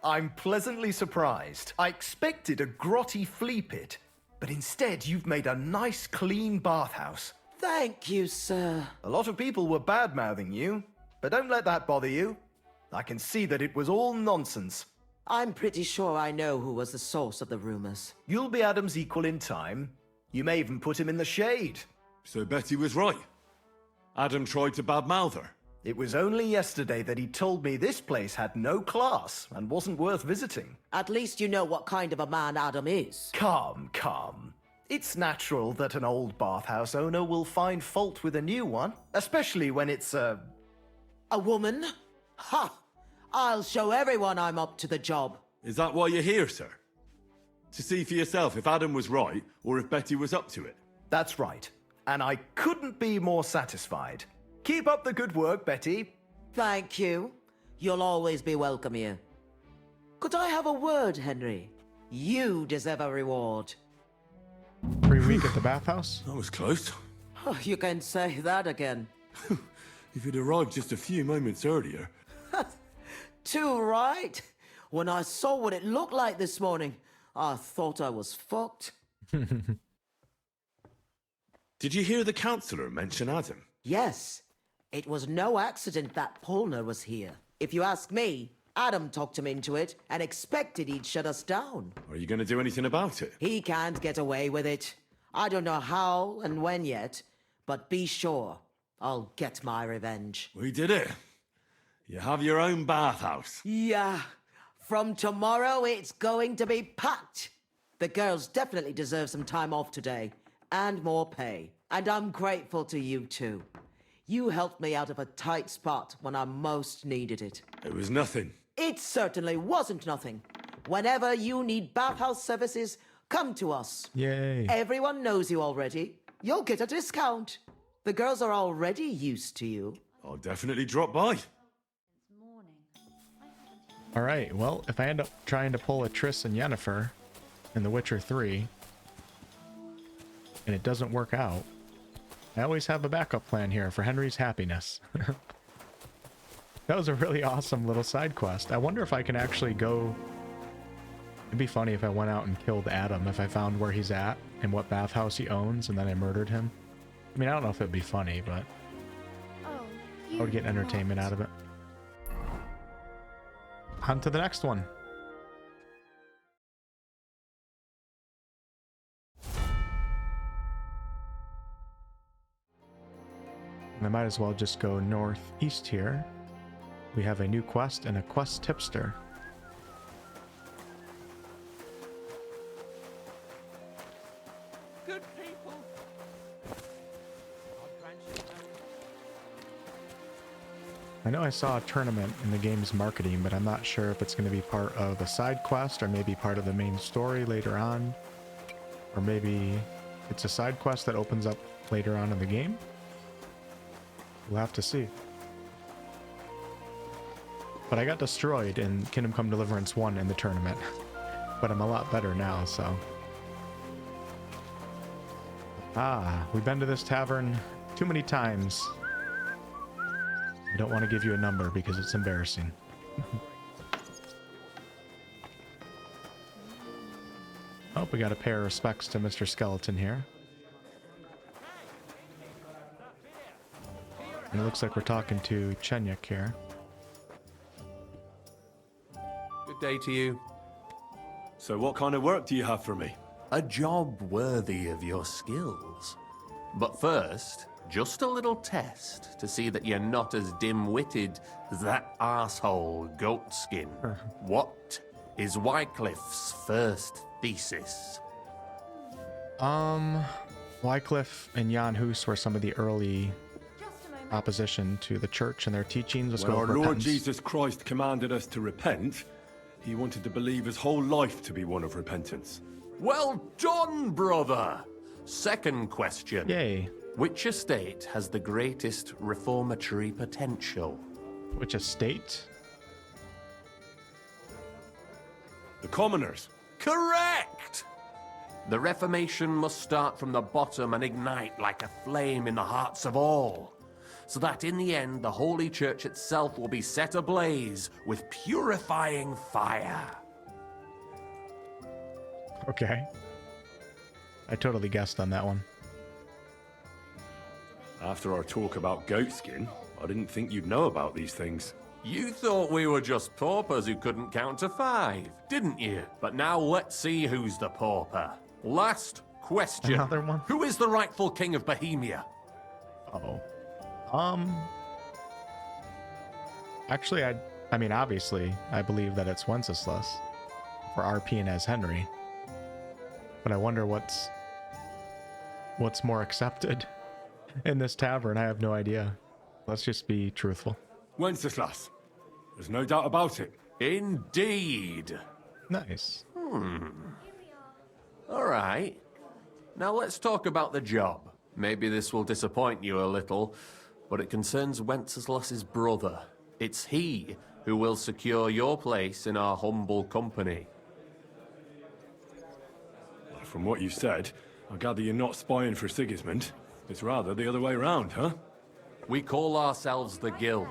I'm pleasantly surprised. I expected a grotty flea pit, but instead you've made a nice, clean bathhouse. Thank you, sir. A lot of people were bad-mouthing you, but don't let that bother you. I can see that it was all nonsense. I'm pretty sure I know who was the source of the rumors. You'll be Adam's equal in time. You may even put him in the shade. So Betty was right. Adam tried to badmouth her. It was only yesterday that he told me this place had no class and wasn't worth visiting. At least you know what kind of a man Adam is. Come. It's natural that an old bathhouse owner will find fault with a new one, especially when it's a woman? Ha! I'll show everyone I'm up to the job. Is that why you're here, sir? To see for yourself if Adam was right, or if Betty was up to it. That's right. And I couldn't be more satisfied. Keep up the good work, Betty. Thank you. You'll always be welcome here. Could I have a word, Henry? You deserve a reward. Free week at the Bathhouse? That was close. Oh, you can say that again. If you'd arrived just a few moments earlier. Too right. When I saw what it looked like this morning, I thought I was fucked. Did you hear the councillor mention Adam? Yes. It was no accident that Polner was here. If you ask me, Adam talked him into it and expected he'd shut us down. Are you going to do anything about it? He can't get away with it. I don't know how and when yet, but be sure I'll get my revenge. We did it. You have your own bathhouse. Yeah. From tomorrow, it's going to be packed. The girls definitely deserve some time off today, and more pay. And I'm grateful to you too. You helped me out of a tight spot when I most needed it. It was nothing. It certainly wasn't nothing. Whenever you need bathhouse services, come to us. Yay. Everyone knows you already. You'll get a discount. The girls are already used to you. I'll definitely drop by. All right, well, if I end up trying to pull a Triss and Yennefer in The Witcher 3, and it doesn't work out, I always have a backup plan here for Henry's happiness. That was a really awesome little side quest. I wonder if I can actually go... It'd be funny if I went out and killed Adam, if I found where he's at and what bathhouse he owns, and then I murdered him. I mean, I don't know if it'd be funny, but I would get entertainment out of it. On to the next one. I might as well just go northeast here. We have a new quest and a quest tipster. Good people. I know I saw a tournament in the game's marketing, but I'm not sure if it's going to be part of a side quest or maybe part of the main story later on. Or maybe it's a side quest that opens up later on in the game. We'll have to see. But I got destroyed in Kingdom Come Deliverance 1 in the tournament. But I'm a lot better now, so... Ah, we've been to this tavern too many times. I don't want to give you a number because it's embarrassing. Oh, we got to pay our respects to Mr. Skeleton here. And it looks like we're talking to Chenyuk here. Good day to you. So what kind of work do you have for me? A job worthy of your skills. But first, just a little test to see that you're not as dim-witted as that arsehole Goatskin. What is Wycliffe's first thesis? Wycliffe and Jan Hus were some of the early opposition to the church and their teachings. When our Lord Jesus Christ commanded us to repent, he wanted the believer's whole life to be one of repentance. Well done, brother! Second question. Yay. Which estate has the greatest reformatory potential? Which estate? The commoners. Correct! The Reformation must start from the bottom and ignite like a flame in the hearts of all, so that in the end the Holy Church itself will be set ablaze with purifying fire. Okay. I totally guessed on that one. After our talk about goatskin, I didn't think you'd know about these things. You thought we were just paupers who couldn't count to 5, didn't you? But now let's see who's the pauper. Last question. Another one? Who is the rightful king of Bohemia? Uh-oh. Actually, I mean, obviously, I believe that it's Wenceslas for RPing as Henry. But I wonder what's more accepted in this tavern. I have no idea. Let's just be truthful. Wenceslas. There's no doubt about it. Indeed. Nice. All right. Now let's talk about the job. Maybe this will disappoint you a little, but it concerns Wenceslas's brother. It's he who will secure your place in our humble company. From what you've said, I gather you're not spying for Sigismund. It's rather the other way around, huh? We call ourselves the Guild.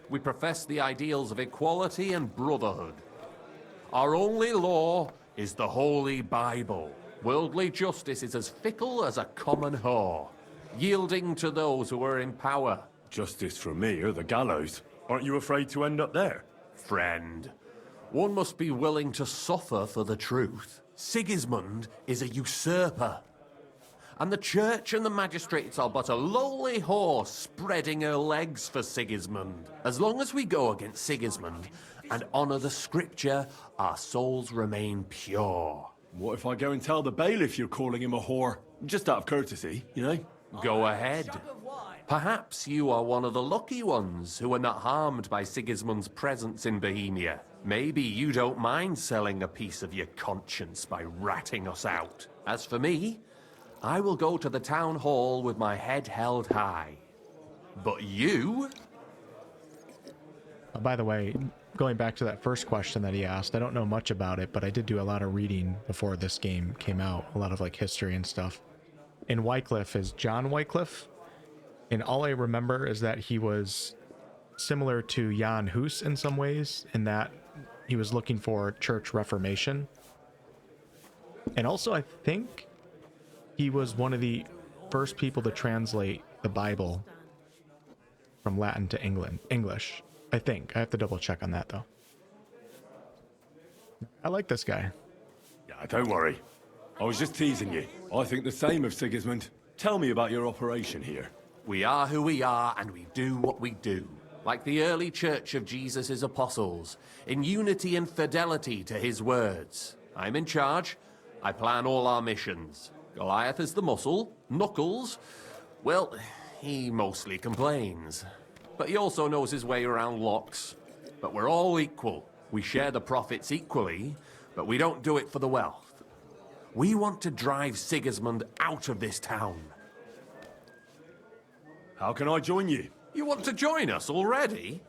We profess the ideals of equality and brotherhood. Our only law is the Holy Bible. Worldly justice is as fickle as a common whore, yielding to those who are in power. Justice for me or the gallows? Aren't you afraid to end up there? Friend, one must be willing to suffer for the truth. Sigismund is a usurper. And the church and the magistrates are but a lowly horse spreading her legs for Sigismund. As long as we go against Sigismund and honour the scripture, our souls remain pure. What if I go and tell the bailiff you're calling him a whore? Just out of courtesy, you know? Go ahead. Perhaps you are one of the lucky ones who are not harmed by Sigismund's presence in Bohemia. Maybe you don't mind selling a piece of your conscience by ratting us out. As for me, I will go to the town hall with my head held high. But you? By the way, going back to that first question that he asked, I don't know much about it, but I did do a lot of reading before this game came out, a lot of like history and stuff. And Wycliffe is John Wycliffe, and all I remember is that he was similar to Jan Hus in some ways, in that he was looking for church reformation. And also I think he was one of the first people to translate the Bible from Latin to English. I think. I have to double check on that, though. I like this guy. Yeah, don't worry. I was just teasing you. I think the same of Sigismund. Tell me about your operation here. We are who we are, and we do what we do. Like the early church of Jesus' apostles, in unity and fidelity to his words. I'm in charge. I plan all our missions. Goliath is the muscle. Knuckles, well, he mostly complains. But he also knows his way around locks. But we're all equal. We share the profits equally, but we don't do it for the wealth. We want to drive Sigismund out of this town. How can I join you? You want to join us already?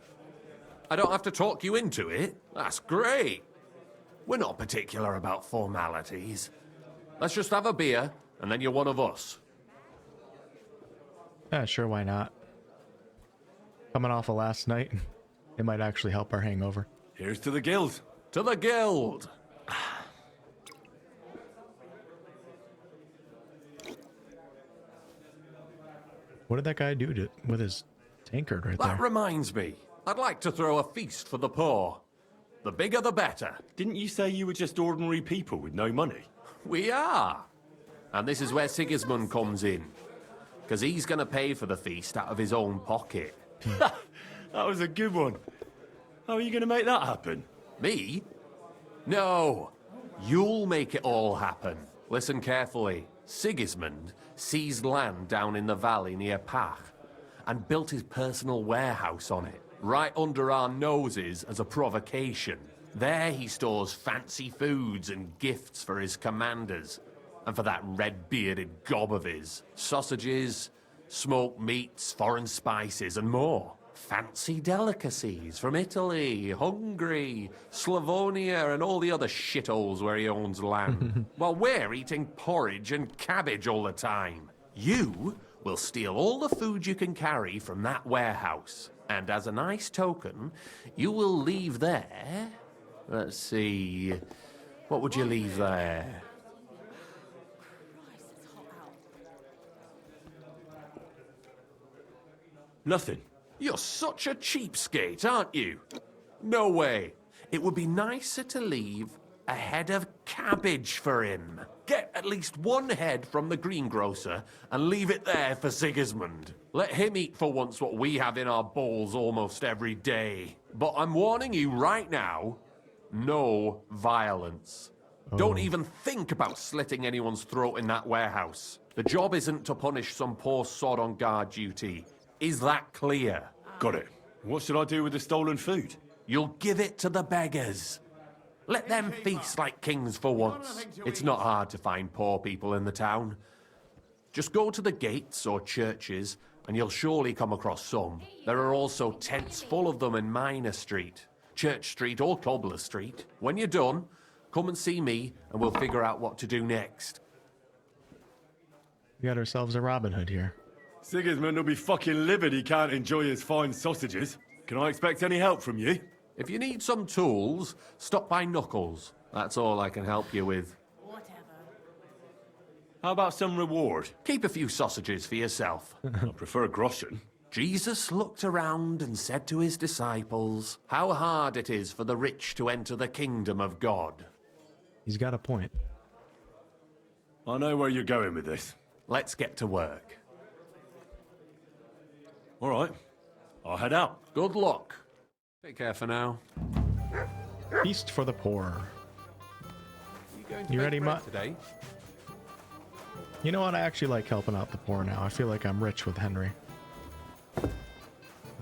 I don't have to talk you into it. That's great. We're not particular about formalities. Let's just have a beer, and then you're one of us. Yeah, sure, why not? Coming off of last night, it might actually help our hangover. Here's to the guild. To the guild! What did that guy do with his tankard right there? That reminds me. I'd like to throw a feast for the poor. The bigger the better. Didn't you say you were just ordinary people with no money? We are. And this is where Sigismund comes in. Because he's going to pay for the feast out of his own pocket. That was a good one. How are you going to make that happen? Me? No. You'll make it all happen. Listen carefully. Sigismund seized land down in the valley near Pach and built his personal warehouse on it, right under our noses as a provocation. There he stores fancy foods and gifts for his commanders, and for that red-bearded gob of his. Sausages, smoked meats, foreign spices, and more. Fancy delicacies from Italy, Hungary, Slavonia, and all the other shitholes where he owns land. While we're eating porridge and cabbage all the time. You will steal all the food you can carry from that warehouse. And as a nice token, you will leave there... Let's see... What would you leave there? Nothing. You're such a cheapskate, aren't you? No way. It would be nicer to leave a head of cabbage for him. Get at least one head from the greengrocer and leave it there for Sigismund. Let him eat for once what we have in our bowls almost every day. But I'm warning you right now, no violence. Don't even think about slitting anyone's throat in that warehouse. The job isn't to punish some poor sod on guard duty. Is that clear? Got it. What should I do with the stolen food? You'll give it to the beggars. Let them feast like kings for once. It's not hard to find poor people in the town. Just go to the gates or churches, and you'll surely come across some. There are also tents full of them in Minor Street, Church Street or Cobbler Street. When you're done, come and see me, and we'll figure out what to do next. We got ourselves a Robin Hood here. Sigismund will be fucking livid he can't enjoy his fine sausages. Can I expect any help from you? If you need some tools, stop by Knuckles. That's all I can help you with. How about some reward? Keep a few sausages for yourself. I prefer groschen. Jesus looked around and said to his disciples, how hard it is for the rich to enter the kingdom of God. He's got a point. I know where you're going with this. Let's get to work. All right. I'll head out. Good luck. Take care for now. Feast for the poor. You ready, Mutt? Today? You know what? I actually like helping out the poor now. I feel like I'm rich with Henry.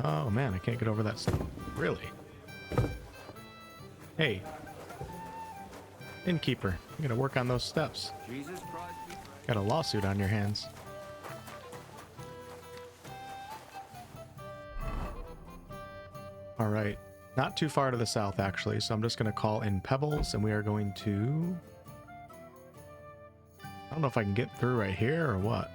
Oh man, I can't get over that stuff. Really? Hey. Innkeeper, you gotta work on those steps. Jesus Christ. Got a lawsuit on your hands. All right. Not too far to the south, actually. So I'm just going to call in Pebbles, and we are going to... I don't know if I can get through right here or what.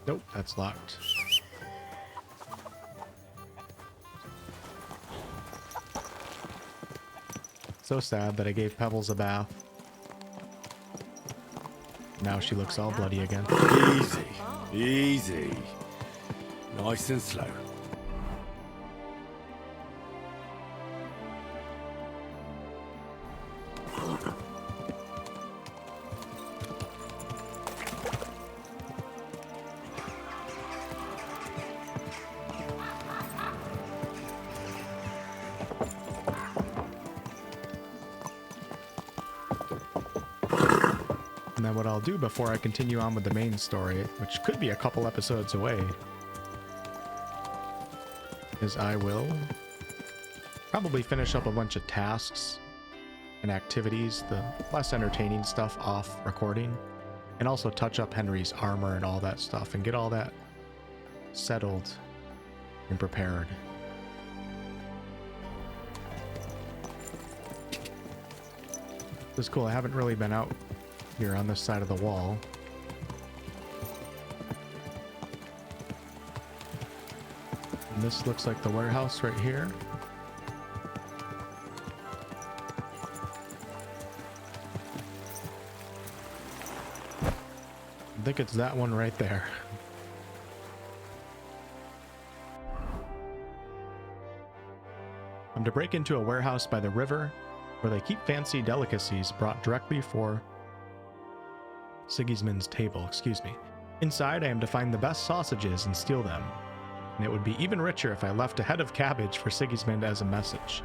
Nope, that's locked. So sad that I gave Pebbles a bath. Now she looks all bloody again. Easy, easy. Nice and slow. And then what I'll do before I continue on with the main story, which could be a couple episodes away, is I will probably finish up a bunch of tasks and activities, the less entertaining stuff off recording, and also touch up Henry's armor and all that stuff and get all that settled and prepared. This is cool. I haven't really been out here on this side of the wall. And this looks like the warehouse right here. I think it's that one right there. I'm to break into a warehouse by the river where they keep fancy delicacies brought directly for Sigismund's table, excuse me. Inside, I am to find the best sausages and steal them. And it would be even richer if I left a head of cabbage for Sigismund as a message.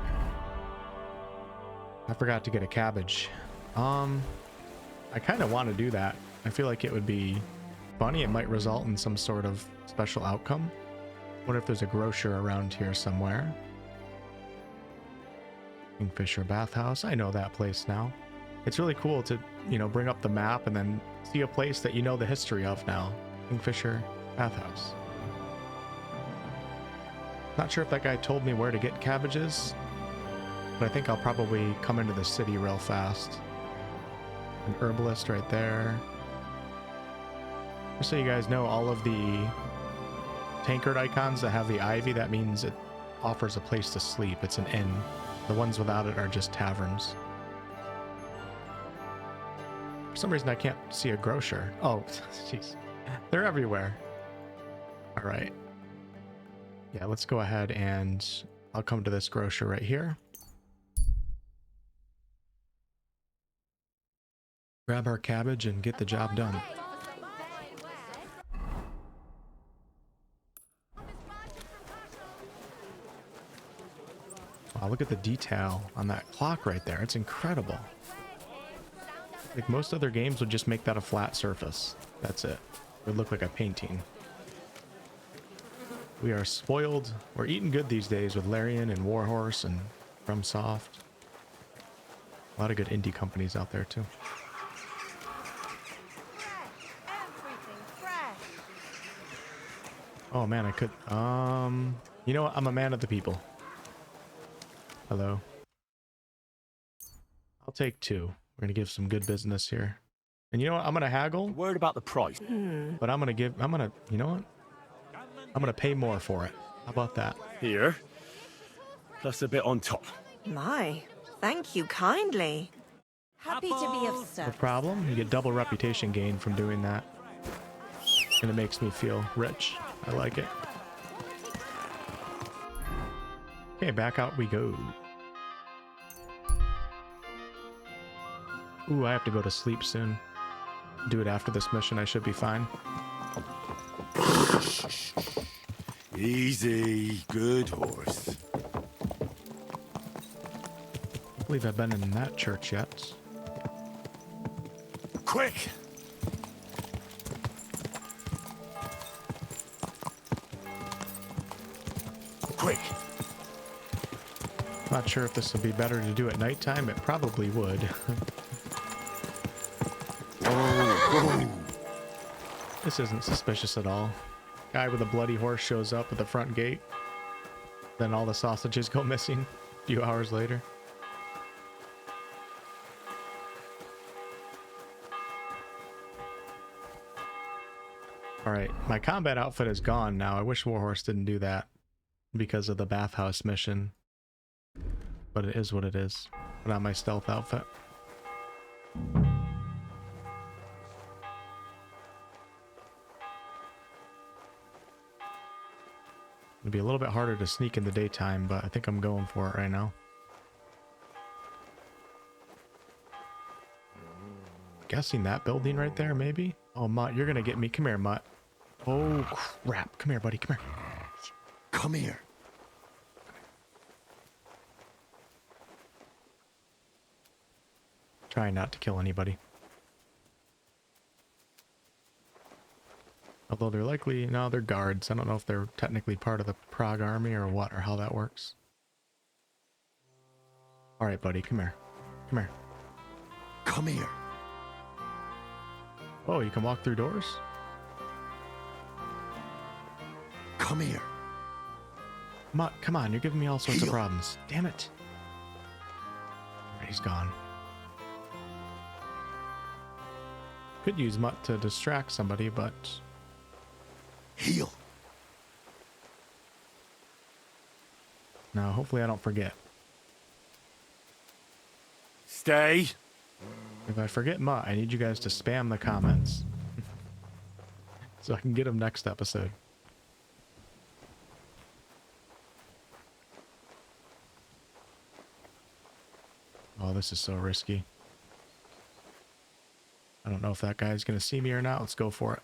I forgot to get a cabbage. I kind of want to do that. I feel like it would be funny. It might result in some sort of special outcome. What if there's a grocer around here somewhere? Kingfisher Bathhouse. I know that place now. It's really cool to, you know, bring up the map and then see a place that you know the history of now. Kingfisher Bathhouse. Not sure if that guy told me where to get cabbages, but I think I'll probably come into the city real fast. An herbalist right there. Just so you guys know, all of the tankard icons that have the ivy, that means it offers a place to sleep. It's an inn. The ones without it are just taverns. For some reason I can't see a grocer. Oh, jeez. They're everywhere. All right. Yeah, let's go ahead and I'll come to this grocer right here. Grab our cabbage and get the job done. Wow, look at the detail on that clock right there. It's incredible. Like most other games would just make that a flat surface. That's it. It would look like a painting. We are spoiled. We're eating good these days with Larian and Warhorse and FromSoft. A lot of good indie companies out there too. Oh man, I could, you know what? I'm a man of the people. Hello. I'll take 2. We're gonna give some good business here. And you know what? I'm gonna haggle. Word about the price. But you know what? I'm gonna pay more for it. How about that? Here. Plus a bit on top. My, thank you kindly. Happy to be of No service. problem. You get double reputation gain from doing that. And it makes me feel rich. I like it. Okay, back out we go. Ooh, I have to go to sleep soon. Do it after this mission. I should be fine. Easy. Good horse. I believe I've been in that church yet. Quick! Quick! Not sure if this would be better to do at nighttime. It probably would. Whoa. This isn't suspicious at all. Guy with a bloody horse shows up at the front gate. Then all the sausages go missing a few hours later. Alright, my combat outfit is gone now. I wish Warhorse didn't do that because of the Bathhouse mission. But it is what it is. Put on my stealth outfit. It'll be a little bit harder to sneak in the daytime, but I think I'm going for it right now. Guessing that building right there, maybe? Oh, Mutt, you're gonna get me. Come here, Mutt. Oh, crap. Come here, buddy. Come here. Come here. Trying not to kill anybody. Although they're likely... No, they're guards. I don't know if they're technically part of the Prague army or what, or how that works. Alright, buddy. Come here. Come here. Come here. Oh, you can walk through doors? Come here. Mutt, come on. You're giving me all sorts of problems. Damn it. Alright, he's gone. Could use Mutt to distract somebody, but... Heal. No, hopefully I don't forget. Stay. If I forget Mutt, I need you guys to spam the comments. So I can get them next episode. Oh, this is so risky. I don't know if that guy's gonna see me or not. Let's go for it.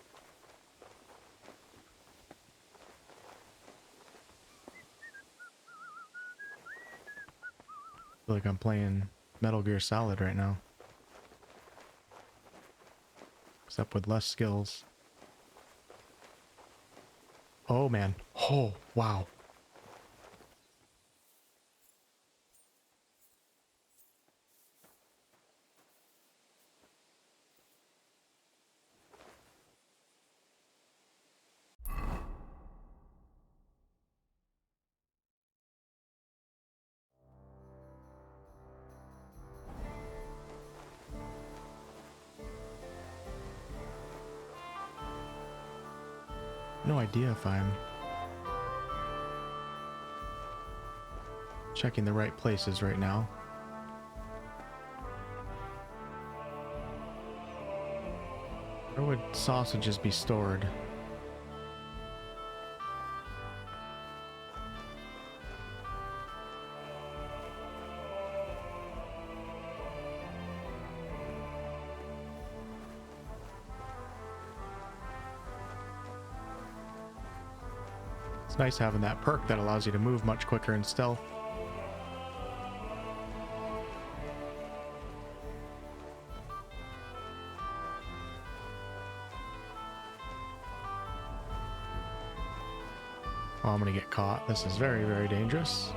I feel like I'm playing Metal Gear Solid right now. Except with less skills. Oh man. Oh, wow. No idea if I'm checking the right places right now. Where would sausages be stored? It's nice having that perk that allows you to move much quicker in stealth. Oh, I'm gonna get caught. This is very, very dangerous.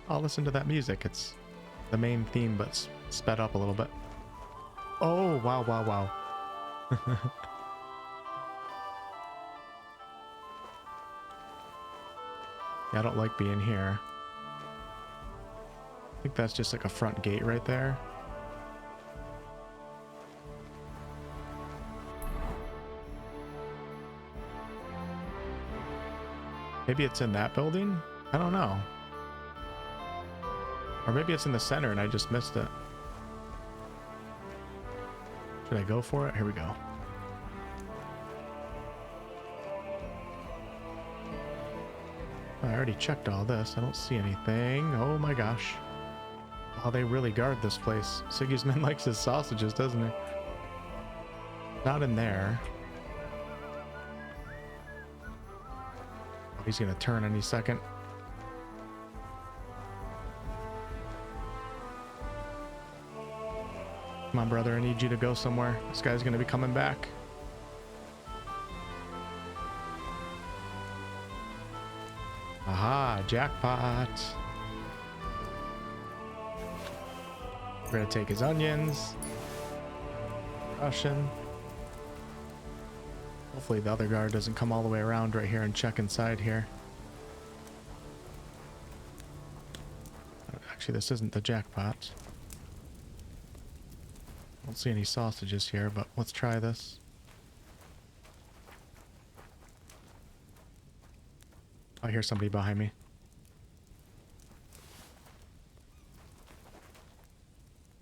I'll listen to that music. It's the main theme, but sped up a little bit. Oh, wow, wow, wow. Yeah, I don't like being here. I think that's just like a front gate right there. Maybe it's in that building? I don't know. Or maybe it's in the center and I just missed it. Should I go for it? Here we go. I already checked all this. I don't see anything. Oh my gosh. Oh, they really guard this place. Sigismund likes his sausages, doesn't he? Not in there. Oh, he's gonna turn any second. Come on, brother. I need you to go somewhere. This guy's gonna be coming back. Aha, jackpot. We're gonna take his onions. Russian. Hopefully the other guard doesn't come all the way around right here and check inside here. Actually, this isn't the jackpot. I don't see any sausages here, but let's try this. I hear somebody behind me.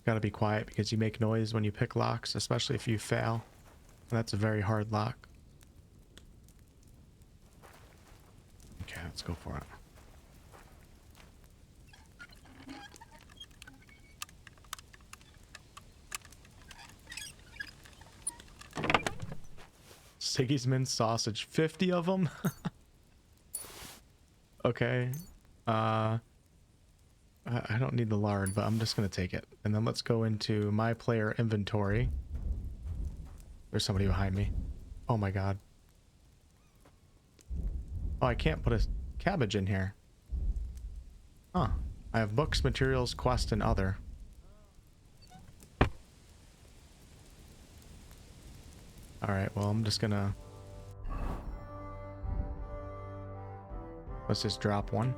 Gotta be quiet because you make noise when you pick locks, especially if you fail. And that's a very hard lock. Okay, let's go for it. Sigismund sausage, 50 of them? Okay. I don't need the lard, but I'm just gonna take it. And then let's go into my player inventory. There's somebody behind me. Oh my god. Oh, I can't put a cabbage in here. Huh. I have books, materials, quest, and other. Alright, well, I'm just gonna... Let's just drop one.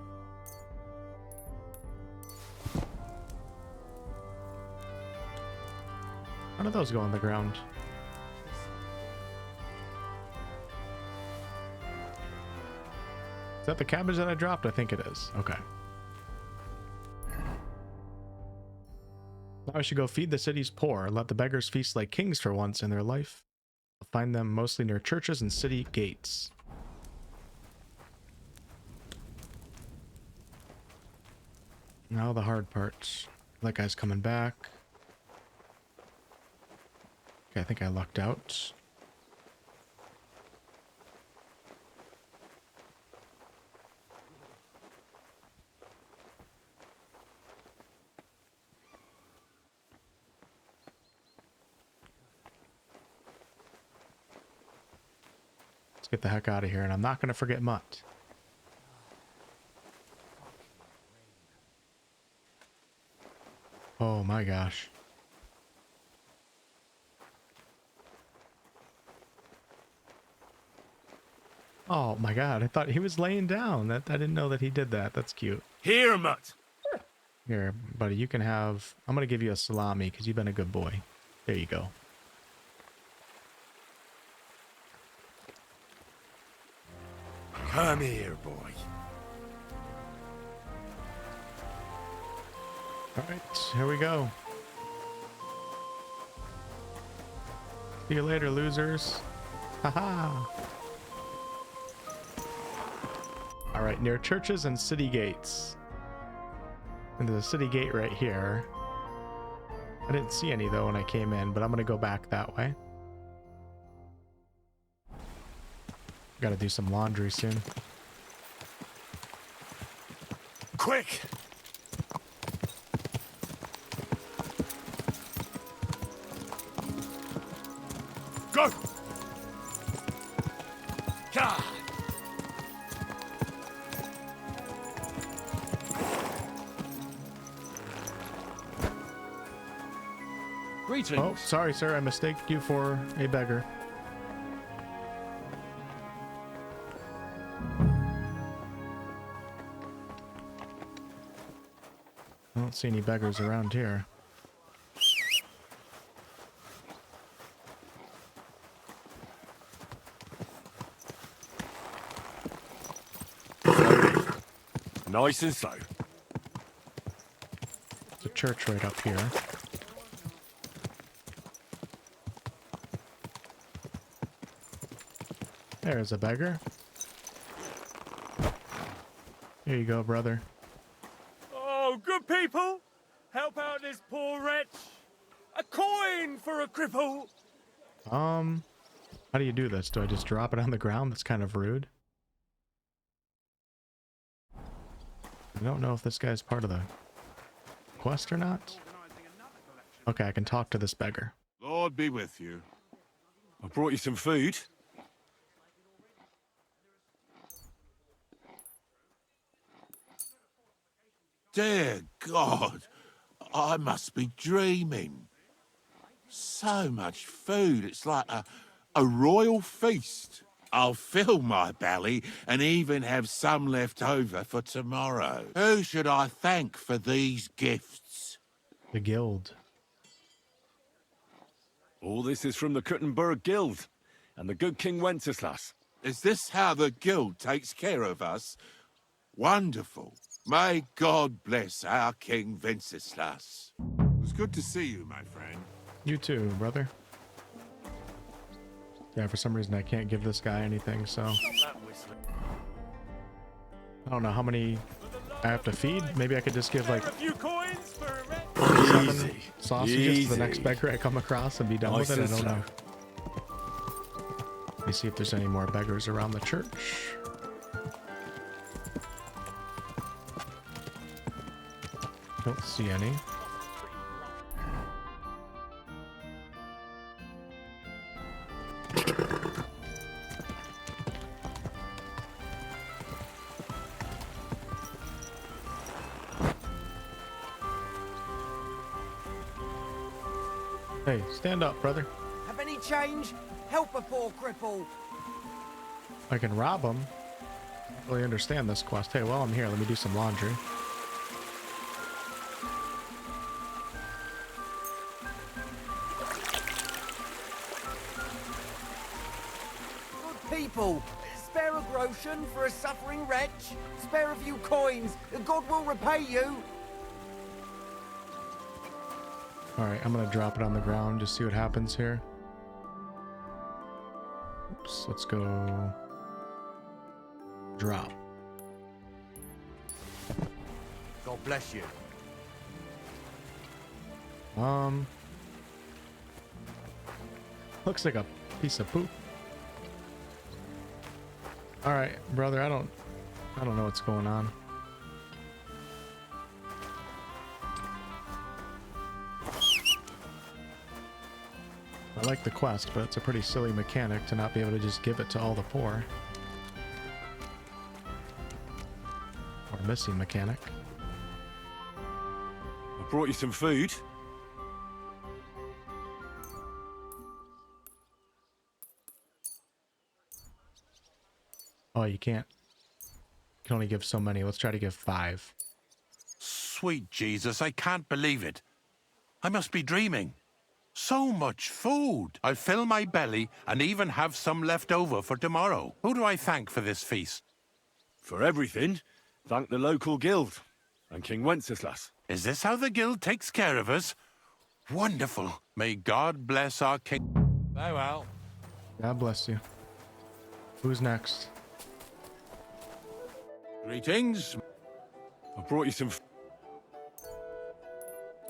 How do those go on the ground? Is that the cabbage that I dropped? I think it is. Okay. Now I should go feed the city's poor. Let the beggars feast like kings for once in their life. I'll find them mostly near churches and city gates. Now the hard part. That guy's coming back. Okay, I think I lucked out. Let's get the heck out of here, and I'm not going to forget Mutt. Oh my gosh. Oh my god, I thought he was laying down. I didn't know that he did that. That's cute. Here, Mutt. Here, buddy, you can have... I'm going to give you a salami because you've been a good boy. There you go. Come here, boy. Alright, here we go. See you later, losers. Haha. Alright, near churches and city gates. And there's a city gate right here. I didn't see any though when I came in, but I'm gonna go back that way. Gotta do some laundry soon. Quick! Go! God! Greetings. Oh, sorry, sir. I mistaked you for a beggar. I don't see any beggars around here. Nice and slow. There's a church right up here. There's a beggar. Here you go, brother. Oh, good people, help out this poor wretch. A coin for a cripple. How do you do this? Do I just drop it on the ground? That's kind of rude. I don't know if this guy's part of the quest or not. Okay, I can talk to this beggar. Lord be with you. I brought you some food. Dear God, I must be dreaming. So much food, it's like a royal feast. I'll fill my belly and even have some left over for tomorrow. Who should I thank for these gifts? The guild. All this is from the Kuttenberg Guild and the good King Wenceslas. Is this how the guild takes care of us? Wonderful. May God bless our King Wenceslas. It was good to see you, my friend. You too, brother. Yeah, for some reason I can't give this guy anything, so... I don't know how many I have to feed. Maybe I could just give like 7 sausages to the next beggar I come across and be done with it. I don't know. Let me see if there's any more beggars around the church. Don't see any. Hey, stand up, brother. Have any change? Help a poor cripple. I can rob him. I don't really understand this quest. Hey, while I'm here, let me do some laundry. Good people, spare a groschen for a suffering wretch. Spare a few coins. God will repay you. Alright, I'm gonna drop it on the ground, just see what happens here. Oops, let's go... drop. God bless you. Looks like a piece of poop. Alright, brother, I don't know what's going on. I like the quest, but it's a pretty silly mechanic to not be able to just give it to all the poor. Or missing mechanic. I brought you some food. Oh, you can't. You can only give so many. Let's try to give 5. Sweet Jesus, I can't believe it. I must be dreaming. So much food. I'll fill my belly and even have some left over for tomorrow. Who do I thank for this feast? For everything, thank the local guild and King Wenceslas. Is this how the guild takes care of us? Wonderful. May God bless our king. Farewell. God bless you. Who's next? Greetings. I brought you some...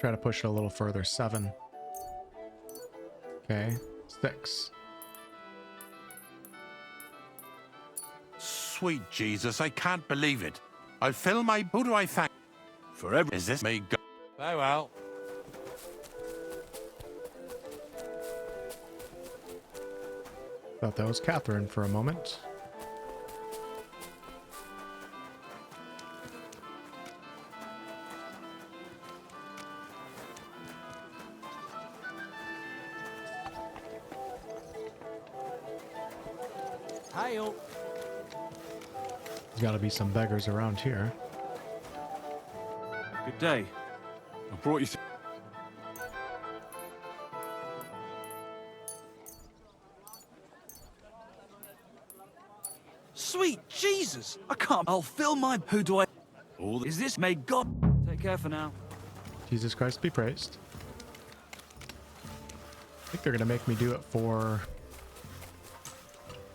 Try to push it a little further. 7. Okay. 6. Sweet Jesus, I can't believe it. I'll fill my... Who do I thank? For every... Is this... May God... Farewell. Thought that was Catherine for a moment. Hi-yo. There's got to be some beggars around here. Good day. I brought you some... Sweet Jesus! I can't. I'll fill my... Who do I... All is this? May God... Take care for now. Jesus Christ be praised. I think they're going to make me do it for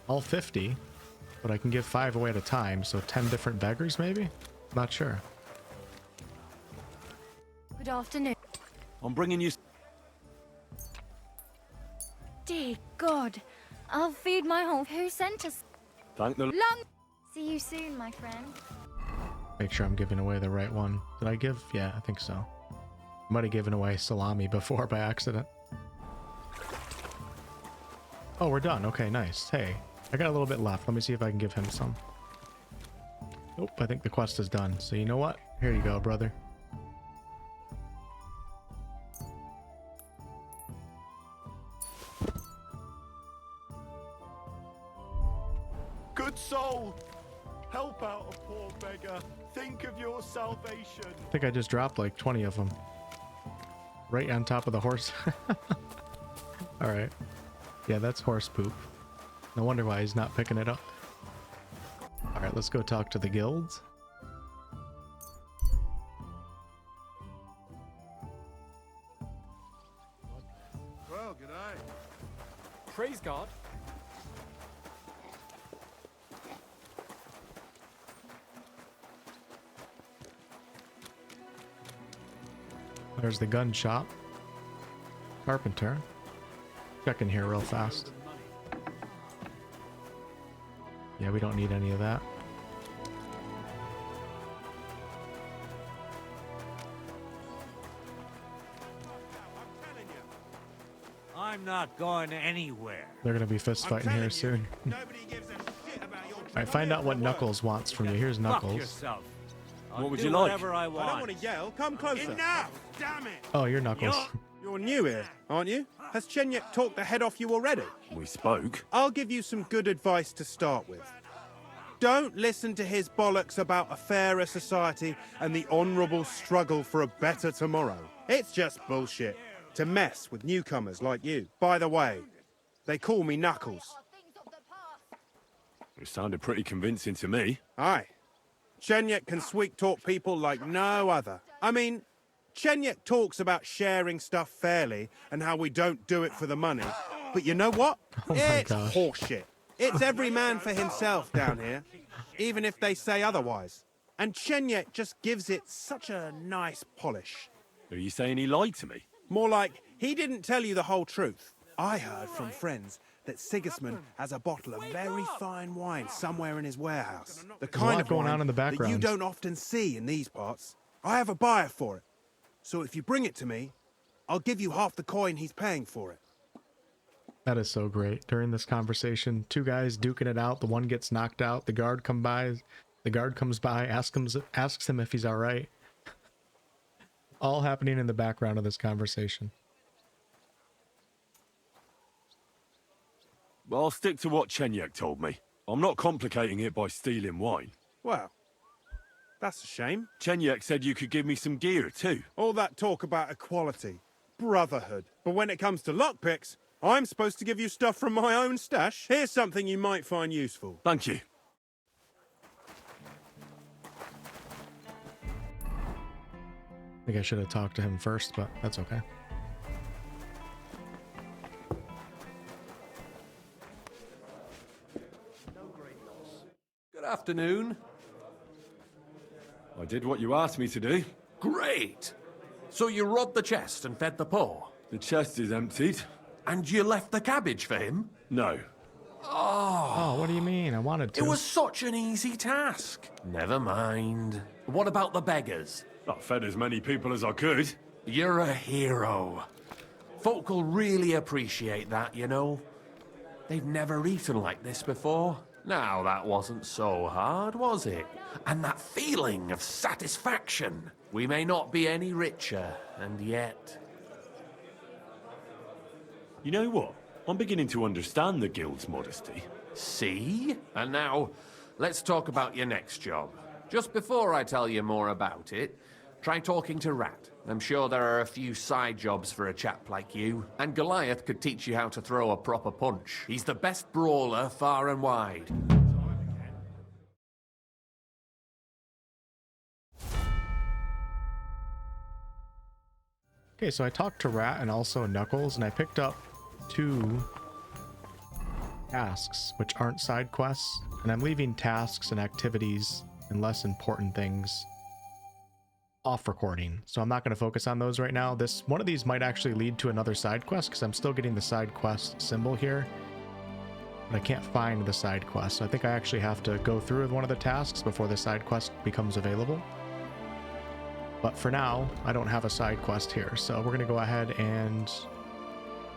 all 50, but I can give 5 away at a time, so 10 different beggars maybe? Not sure. Good afternoon. I'm bringing you... Dear God, I'll feed my home. Who sent us? Thank the... Long. See you soon, my friend. Make sure I'm giving away the right one. Did I give? Yeah, I think so. Might have given away salami before by accident. Oh, we're done. Okay, nice. Hey, I got a little bit left. Let me see if I can give him some. Nope, I think the quest is done. So you know what? Here you go, brother. Good soul! Help out a poor beggar. Think of your salvation. I think I just dropped like 20 of them. Right on top of the horse. Alright. Yeah, that's horse poop. No wonder why he's not picking it up. Alright, let's go talk to the guilds. Well, g'day. Praise God. There's the gun shop. Carpenter. Check in here real fast. Yeah, we don't need any of that. I'm not going anywhere. They're gonna be fist fighting here soon. Alright, find out what Knuckles wants from you. Here's Knuckles. What would you like? Whatever I want. I don't want to yell. Come closer. Enough! Damn it! Oh, you're Knuckles. You're new here, aren't you? Has Chenyek talked the head off you already? We spoke. I'll give you some good advice to start with. Don't listen to his bollocks about a fairer society and the honourable struggle for a better tomorrow. It's just bullshit to mess with newcomers like you. By the way, they call me Knuckles. It sounded pretty convincing to me. Aye. Chenyek can sweet-talk people like no other. I mean, Chenyek talks about sharing stuff fairly and how we don't do it for the money. But you know what? Oh my It's gosh. horseshit. It's every man for himself down here, even if they say otherwise. And Chenyek just gives it such a nice polish. Are you saying he lied to me? More like, he didn't tell you the whole truth. I heard from friends that Sigismund has a bottle of very fine wine somewhere in his warehouse. The There's a lot kind of going wine on in the that you background. don't often see in these parts. I have a buyer for it. So if you bring it to me, I'll give you half the coin he's paying for it. That is so great. During this conversation, 2 guys duking it out. The one gets knocked out. The guard comes by, asks him if he's all right. All happening in the background of this conversation. Well, I'll stick to what Chenyek told me. I'm not complicating it by stealing wine. Well, that's a shame. Chenyek said you could give me some gear too. All that talk about equality, brotherhood. But when it comes to lockpicks, I'm supposed to give you stuff from my own stash. Here's something you might find useful. Thank you. I think I should have talked to him first, but that's okay. Good afternoon. I did what you asked me to do. Great. So you robbed the chest and fed the poor? The chest is emptied. And you left the cabbage for him? No. Oh, what do you mean? I wanted to. It was such an easy task. Never mind. What about the beggars? I fed as many people as I could. You're a hero. Folk will really appreciate that, you know. They've never eaten like this before. Now, that wasn't so hard, was it? And that feeling of satisfaction. We may not be any richer, and yet... You know what? I'm beginning to understand the guild's modesty. See? And now, let's talk about your next job. Just before I tell you more about it, try talking to Rat. I'm sure there are a few side jobs for a chap like you. And Goliath could teach you how to throw a proper punch. He's the best brawler far and wide. Okay, so I talked to Rat and also Knuckles, and I picked up 2 tasks, which aren't side quests, and I'm leaving tasks and activities and less important things off recording, so I'm not going to focus on those right now. One of these might actually lead to another side quest, because I'm still getting the side quest symbol here, but I can't find the side quest, so I think I actually have to go through with one of the tasks before the side quest becomes available. But for now, I don't have a side quest here, so we're going to go ahead and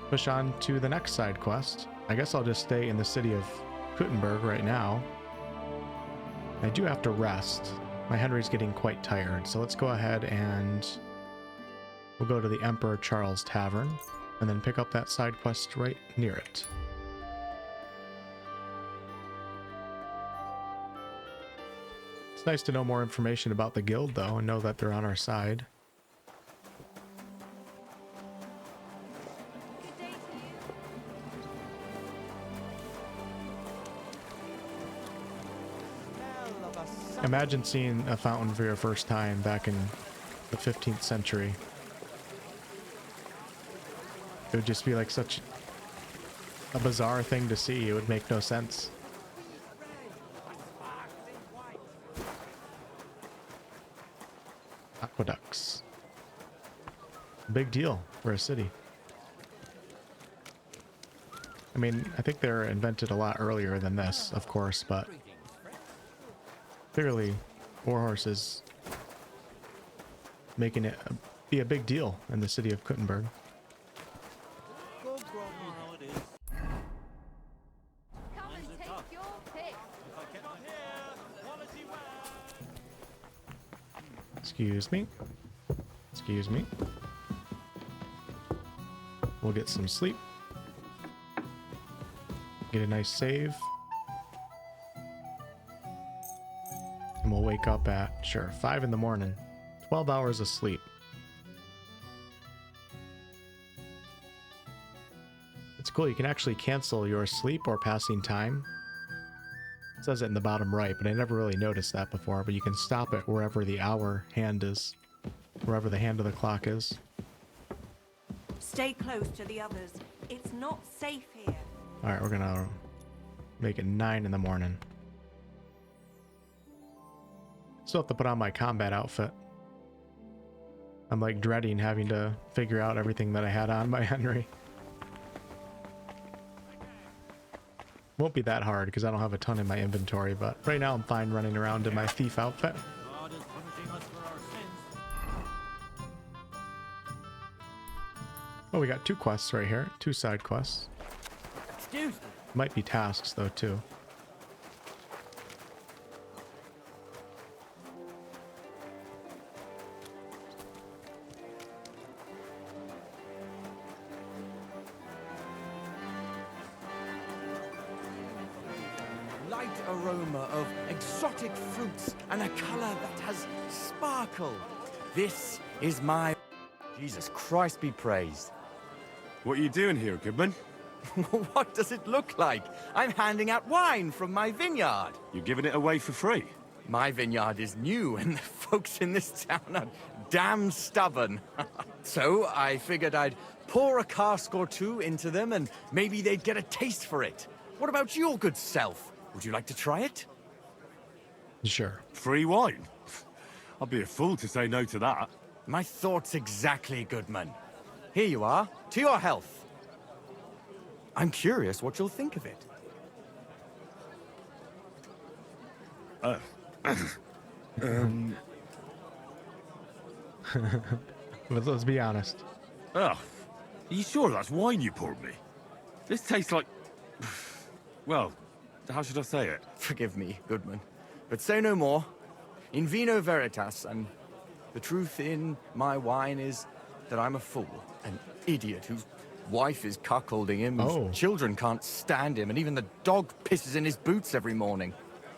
push on to the next side quest. I guess I'll just stay in the city of Kuttenberg right now. I do have to rest. My Henry's getting quite tired, so let's go ahead and we'll go to the Emperor Charles Tavern and then pick up that side quest right near it. It's nice to know more information about the guild, though, and know that they're on our side. Imagine seeing a fountain for your first time back in the 15th century. It would just be like such a bizarre thing to see. It would make no sense. Aqueducts. Big deal for a city. I mean, I think they're invented a lot earlier than this, of course, but clearly Warhorse is making it be a big deal in the city of Kuttenberg. Excuse me. Excuse me. We'll get some sleep. Get a nice save. And we'll wake up at, sure, 5 in the morning. 12 hours of sleep. It's cool, you can actually cancel your sleep or passing time. It says it in the bottom right, but I never really noticed that before, but you can stop it wherever the hour hand is. Wherever the hand of the clock is. Stay close to the others. It's not safe here. Alright, we're gonna make it 9 in the morning. Still have to put on my combat outfit. I'm like dreading having to figure out everything that I had on my Henry. Won't be that hard because I don't have a ton in my inventory, but right now I'm fine running around in my thief outfit. Oh, we got 2 quests right here. 2 side quests. Excuse me. Might be tasks though too. Light aroma of exotic fruits and a color that has sparkle. This is my... Jesus Christ be praised. What are you doing here, Goodman? What does it look like? I'm handing out wine from my vineyard. You're giving it away for free? My vineyard is new, and the folks in this town are damn stubborn. So I figured I'd pour a cask or 2 into them, and maybe they'd get a taste for it. What about your good self? Would you like to try it? Sure. Free wine? I'd be a fool to say no to that. My thoughts exactly, Goodman. Here you are, to your health. I'm curious what you'll think of it. Let's be honest. Oh, are you sure that's wine you poured me? This tastes like Well, how should I say it? Forgive me, Goodman, but say no more. In Vino Veritas, and the truth in my wine is that I'm a fool, an idiot whose wife is cuckolding him, whose children can't stand him, and even the dog pisses in his boots every morning.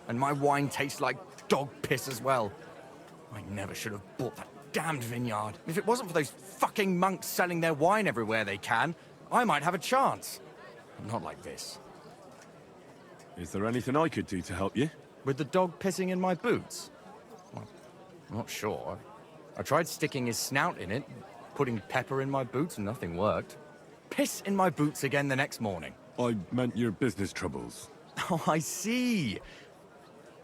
And my wine tastes like dog piss as well. I never should have bought that damned vineyard. If it wasn't for those fucking monks selling their wine everywhere they can, I might have a chance. Not like this. Is there anything I could do to help you? With the dog pissing in my boots? Well, I'm not sure. I tried sticking his snout in it, putting pepper in my boots, and nothing worked. Piss in my boots again the next morning. I meant your business troubles. Oh, I see.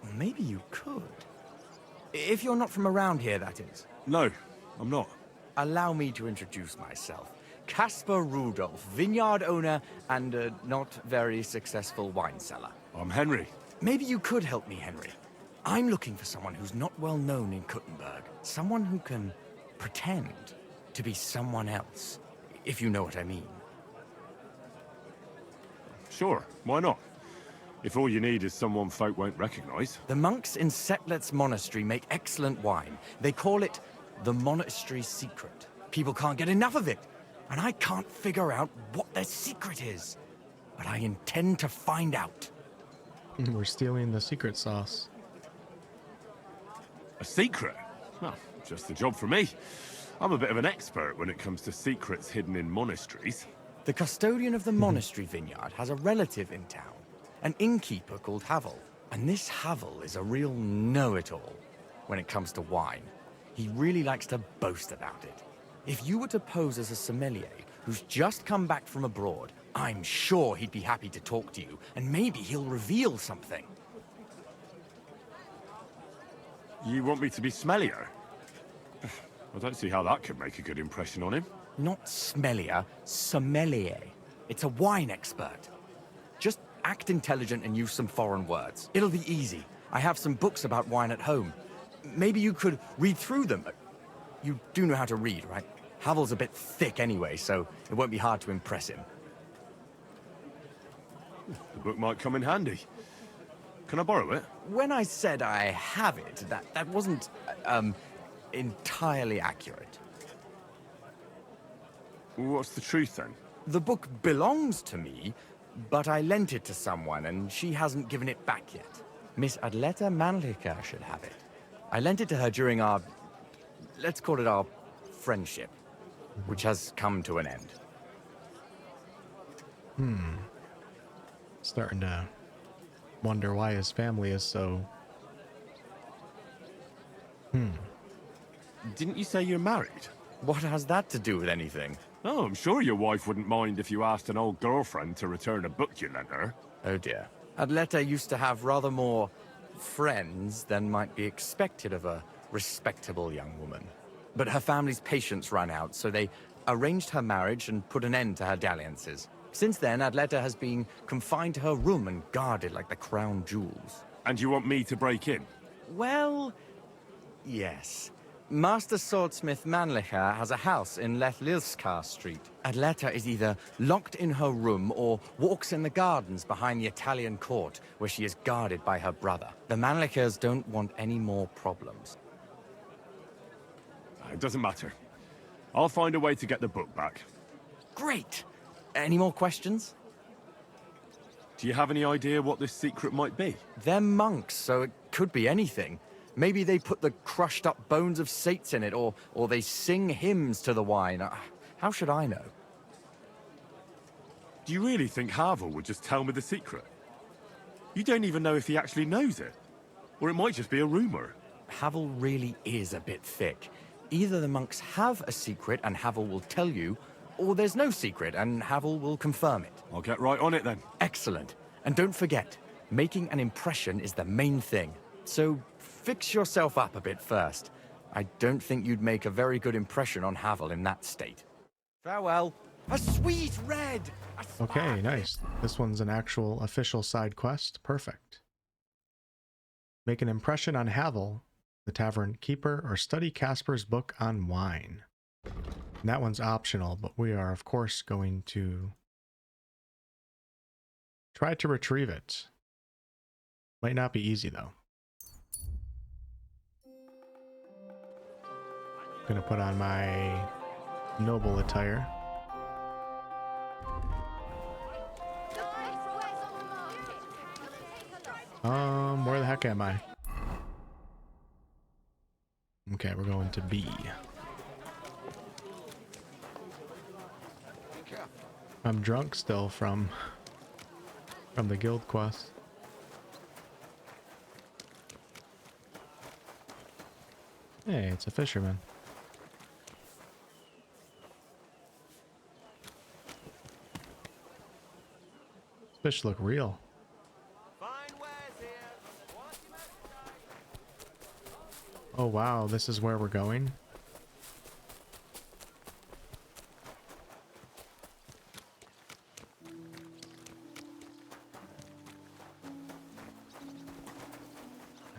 Well, maybe you could. If you're not from around here, that is. No, I'm not. Allow me to introduce myself. Caspar Rudolph, vineyard owner and a not very successful wine seller. I'm Henry. Maybe you could help me, Henry. I'm looking for someone who's not well known in Kuttenberg. Someone who can pretend to be someone else, if you know what I mean. Sure, why not? If all you need is someone folk won't recognize. The monks in Setlet's monastery make excellent wine. They call it the monastery secret. People can't get enough of it, and I can't figure out what their secret is. But I intend to find out. We're stealing the secret sauce. A secret? Well, just a job for me. I'm a bit of an expert when it comes to secrets hidden in monasteries. The custodian of the monastery vineyard has a relative in town, an innkeeper called Havel. And this Havel is a real know-it-all when it comes to wine. He really likes to boast about it. If you were to pose as a sommelier who's just come back from abroad, I'm sure he'd be happy to talk to you, and maybe he'll reveal something. You want me to be smellier? I don't see how that could make a good impression on him. Not smellier, sommelier. It's a wine expert. Just act intelligent and use some foreign words. It'll be easy. I have some books about wine at home. Maybe you could read through them. You do know how to read, right? Havel's a bit thick anyway, so it won't be hard to impress him. The book might come in handy. Can I borrow it? When I said I have it, that wasn't, entirely accurate. What's the truth, then? The book belongs to me, but I lent it to someone, and she hasn't given it back yet. Miss Adleta Manlica should have it. I lent it to her during our, let's call it our friendship, which has come to an end. Starting to wonder why his family is so... Didn't you say you're married? What has that to do with anything? Oh, I'm sure your wife wouldn't mind if you asked an old girlfriend to return a book you lent her. Oh dear. Adleta used to have rather more friends than might be expected of a respectable young woman. But her family's patience ran out, so they arranged her marriage and put an end to her dalliances. Since then, Adleta has been confined to her room and guarded like the crown jewels. And you want me to break in? Well, yes. Master Swordsmith Manlicher has a house in Lethlilskar Street. Adleta is either locked in her room or walks in the gardens behind the Italian court, where she is guarded by her brother. The Manlichers don't want any more problems. It doesn't matter. I'll find a way to get the book back. Great! Any more questions? Do you have any idea what this secret might be? They're monks, so it could be anything. Maybe they put the crushed-up bones of saints in it, or they sing hymns to the wine. How should I know? Do you really think Havel would just tell me the secret? You don't even know if he actually knows it. Or it might just be a rumor. Havel really is a bit thick. Either the monks have a secret and Havel will tell you, or there's no secret and Havel will confirm it. I'll get right on it then. Excellent. And don't forget, making an impression is the main thing. So fix yourself up a bit first. I don't think you'd make a very good impression on Havel in that state. Farewell. A sweet red! Okay, nice. This one's an actual official side quest. Perfect. Make an impression on Havel, the tavern keeper, or study Casper's book on wine. And that one's optional, but we are, of course, going to Try to retrieve it. Might not be easy though. Gonna put on my noble attire. Where the heck am I? Okay, we're going to B. I'm drunk still from the guild quest. Hey, it's a fisherman. Fish look real. Oh wow, this is where we're going.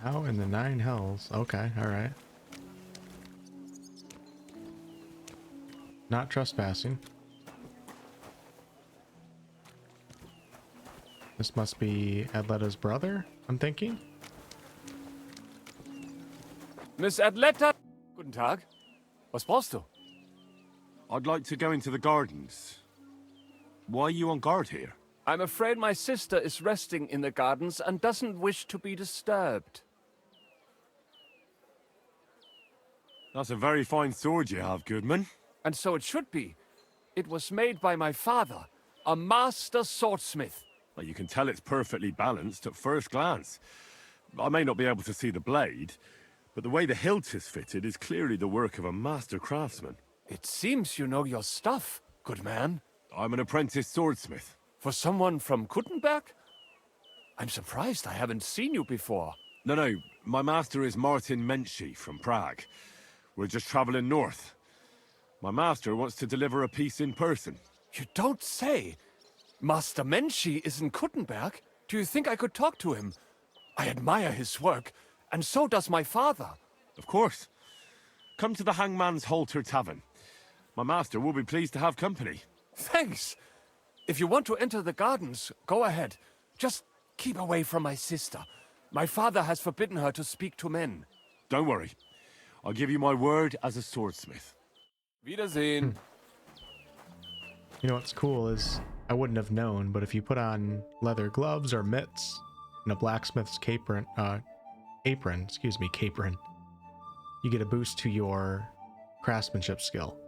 How in the nine hells? Okay, alright. Not trespassing. This must be Adleta's brother, I'm thinking. Miss Adleta! Guten Tag. Was brauchst du? I'd like to go into the gardens. Why are you on guard here? I'm afraid my sister is resting in the gardens and doesn't wish to be disturbed. That's a very fine sword you have, Goodman. And so it should be. It was made by my father, a master swordsmith. Well, you can tell it's perfectly balanced at first glance. I may not be able to see the blade, but the way the hilt is fitted is clearly the work of a master craftsman. It seems you know your stuff, good man. I'm an apprentice swordsmith. For someone from Kuttenberg? I'm surprised I haven't seen you before. No, my master is Martin Menschy from Prague. We're just traveling north. My master wants to deliver a piece in person. You don't say! Master Menschy is in Kuttenberg? Do you think I could talk to him? I admire his work, and so does my father. Of course. Come to the Hangman's Halter Tavern. My master will be pleased to have company. Thanks! If you want to enter the gardens, go ahead. Just keep away from my sister. My father has forbidden her to speak to men. Don't worry. I'll give you my word as a swordsmith. Wiedersehen. You know what's cool is, I wouldn't have known, but if you put on leather gloves or mitts and a blacksmith's capron, capron, you get a boost to your craftsmanship skill.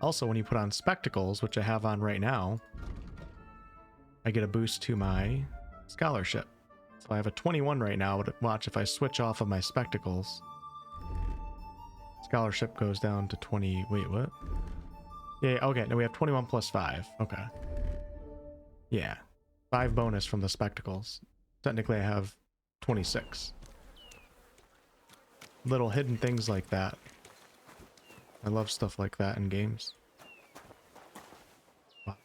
Also, when you put on spectacles, which I have on right now, I get a boost to my scholarship. So I have a 21 right now, but watch if I switch off of my spectacles. Scholarship goes down to 20. Wait, what? Yeah, okay, no, we have 21 plus 5. Okay. Yeah. 5 bonus from the spectacles. Technically, I have 26. Little hidden things like that. I love stuff like that in games. Wow.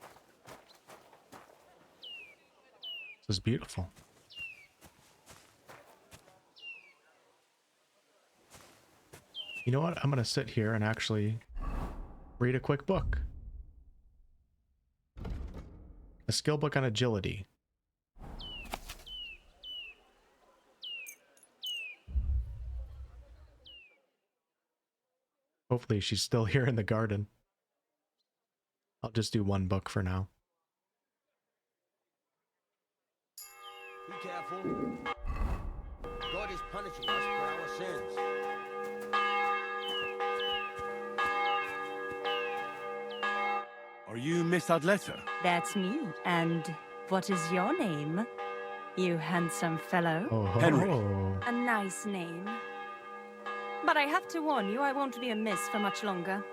This is beautiful. You know what? I'm going to sit here and actually read a quick book. A skill book on agility. Hopefully she's still here in the garden. I'll just do one book for now. Be careful. God is punishing us for our sins. Are you Miss Adleta? That's me. And what is your name, you handsome fellow? Oh, Henry. A nice name. But I have to warn you, I won't be amiss for much longer.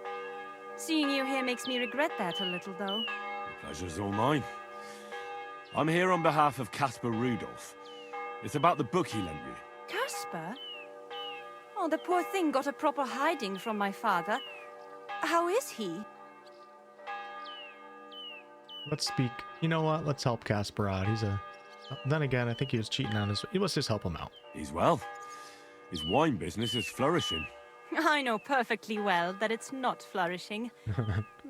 Seeing you here makes me regret that a little, though. The pleasure's all mine. I'm here on behalf of Caspar Rudolph. It's about the book he lent you. Caspar? Oh, the poor thing got a proper hiding from my father. How is he? Let's speak. You know what? Let's help Caspar out. He's a... Then again, I think he was cheating on his... Let's just help him out. He's well. His wine business is flourishing. I know perfectly well that it's not flourishing.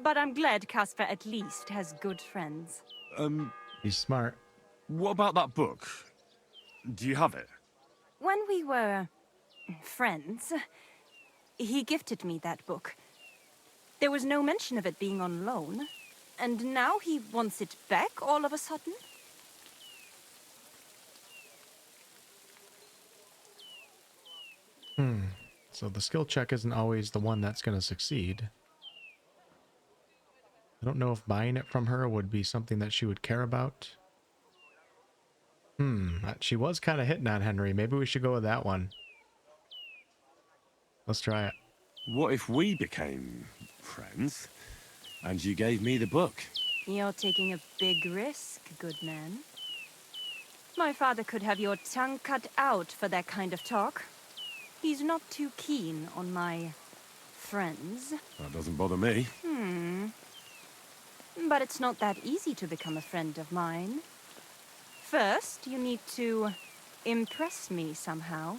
But I'm glad Caspar at least has good friends. He's smart. What about that book? Do you have it? When we were friends, he gifted me that book. There was no mention of it being on loan, and now he wants it back all of a sudden? So the skill check isn't always the one that's going to succeed. I don't know if buying it from her would be something that she would care about. She was kind of hitting on Henry. Maybe we should go with that one. Let's try it. What if we became friends, and you gave me the book? You're taking a big risk, good man. My father could have your tongue cut out for that kind of talk. He's not too keen on my friends. That doesn't bother me. But it's not that easy to become a friend of mine. First, you need to impress me somehow.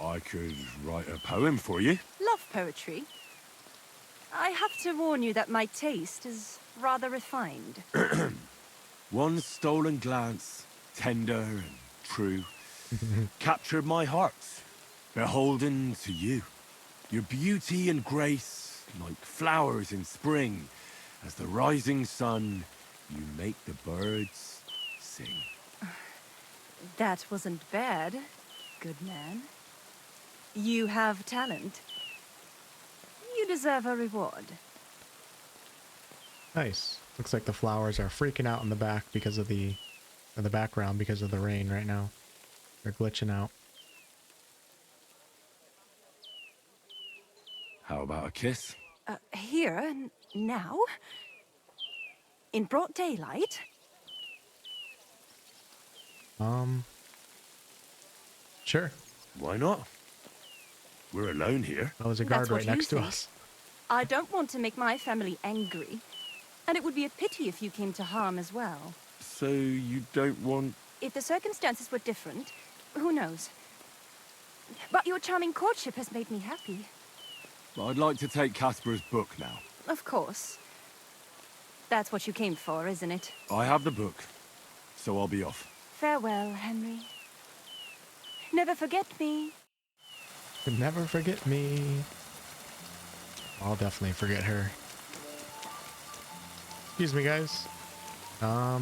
I could write a poem for you. Love poetry. I have to warn you that my taste is rather refined. One stolen glance, tender and true, captured my heart, beholden to you. Your beauty and grace, like flowers in spring, as the rising sun, you make the birds sing. That wasn't bad, good man. You have talent. You deserve a reward. Nice. Looks like the flowers are freaking out in the back because of the background because of the rain right now. They're glitching out. How about a kiss? Here, now? In broad daylight? Sure. Why not? We're alone here. Oh, there's a guard right next to us. I don't want to make my family angry. And it would be a pity if you came to harm as well. So you don't want... If the circumstances were different, who knows? But your charming courtship has made me happy. I'd like to take Casper's book now. Of course. That's what you came for, isn't it? I have the book, so I'll be off. Farewell, Henry. Never forget me. Never forget me. I'll definitely forget her. Excuse me, guys. I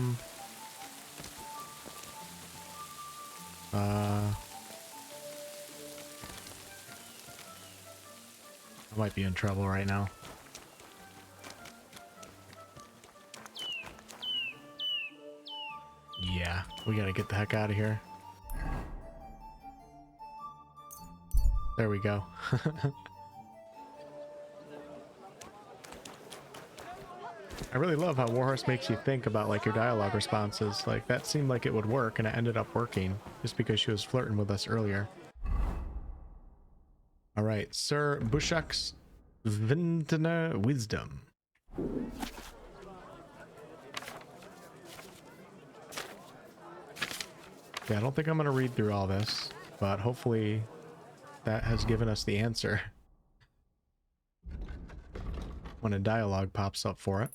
might be in trouble right now. Yeah, we gotta get the heck out of here. There we go. I really love how Warhorse makes you think about like your dialogue responses. Like that seemed like it would work and it ended up working just because she was flirting with us earlier. All right, Sir Bushak's Vintner Wisdom. Yeah, I don't think I'm going to read through all this, but hopefully that has given us the answer when a dialogue pops up for it.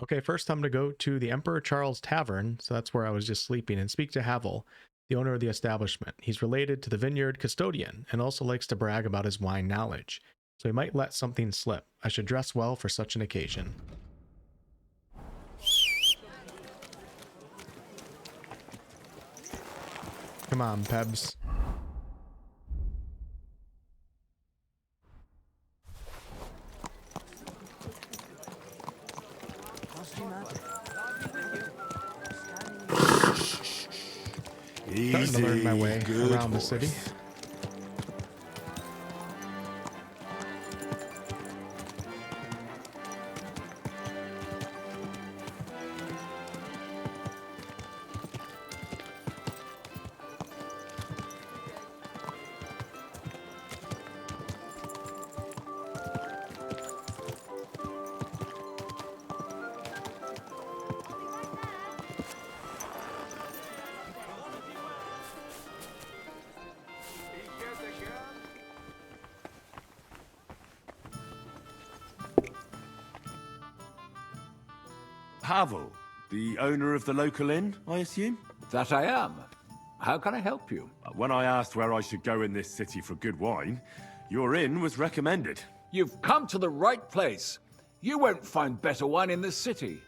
Okay, first I'm going to go to the Emperor Charles Tavern, so that's where I was just sleeping, and speak to Havel, the owner of the establishment. He's related to the vineyard custodian and also likes to brag about his wine knowledge, so he might let something slip. I should dress well for such an occasion. Come on, Pebs. Starting to learn my way around the city. Pavel, the owner of the local inn, I assume? That I am. How can I help you? When I asked where I should go in this city for good wine, your inn was recommended. You've come to the right place. You won't find better wine in this city.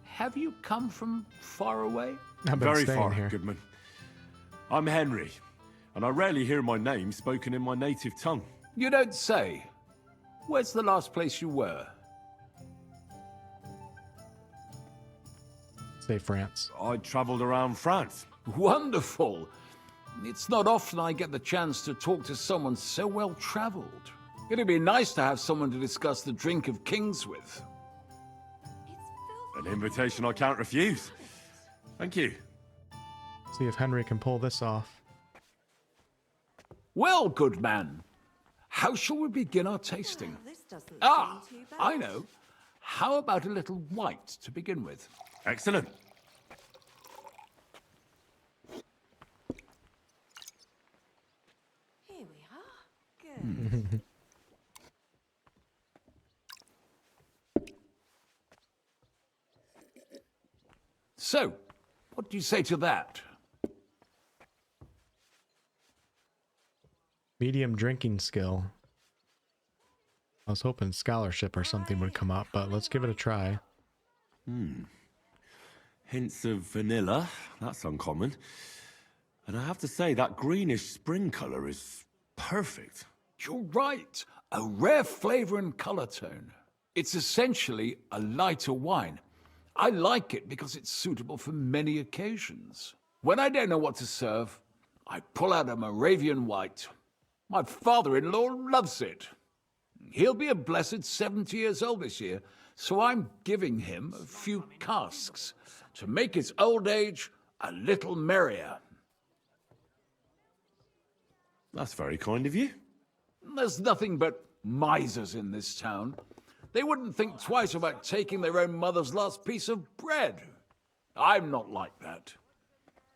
Have you come from far away? Very far, Goodman. I'm Henry, and I rarely hear my name spoken in my native tongue. You don't say. Where's the last place you were? Say France. I travelled around France. Wonderful. It's not often I get the chance to talk to someone so well-traveled. It'd be nice to have someone to discuss the drink of kings with. An invitation I can't refuse. Thank you. See if Henry can pull this off. Well, good man. How shall we begin our tasting? I know. How about a little white to begin with? Excellent. Here we are. Good. So, what do you say to that? Medium drinking skill. I was hoping scholarship or something would come up, but let's give it a try. Hints of vanilla. That's uncommon. And I have to say, that greenish spring colour is perfect. You're right. A rare flavor and color tone. It's essentially a lighter wine. I like it because it's suitable for many occasions. When I don't know what to serve, I pull out a Moravian white. My father-in-law loves it. He'll be a blessed 70 years old this year, so I'm giving him a few casks to make his old age a little merrier. That's very kind of you. There's nothing but misers in this town. They wouldn't think twice about taking their own mother's last piece of bread. I'm not like that.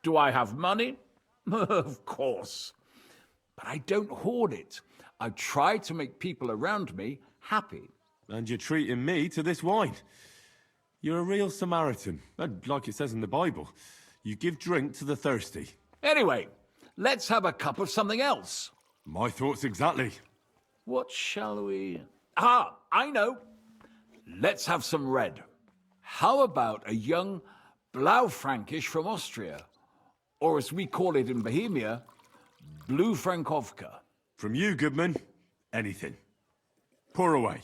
Do I have money? Of course. But I don't hoard it. I try to make people around me happy. And you're treating me to this wine. You're a real Samaritan. And like it says in the Bible, you give drink to the thirsty. Anyway, let's have a cup of something else. My thoughts exactly. What shall we... Ah, I know. Let's have some red. How about a young Blaufränkisch from Austria? Or as we call it in Bohemia, Blue Frankovka. From you, Goodman, anything. Pour away.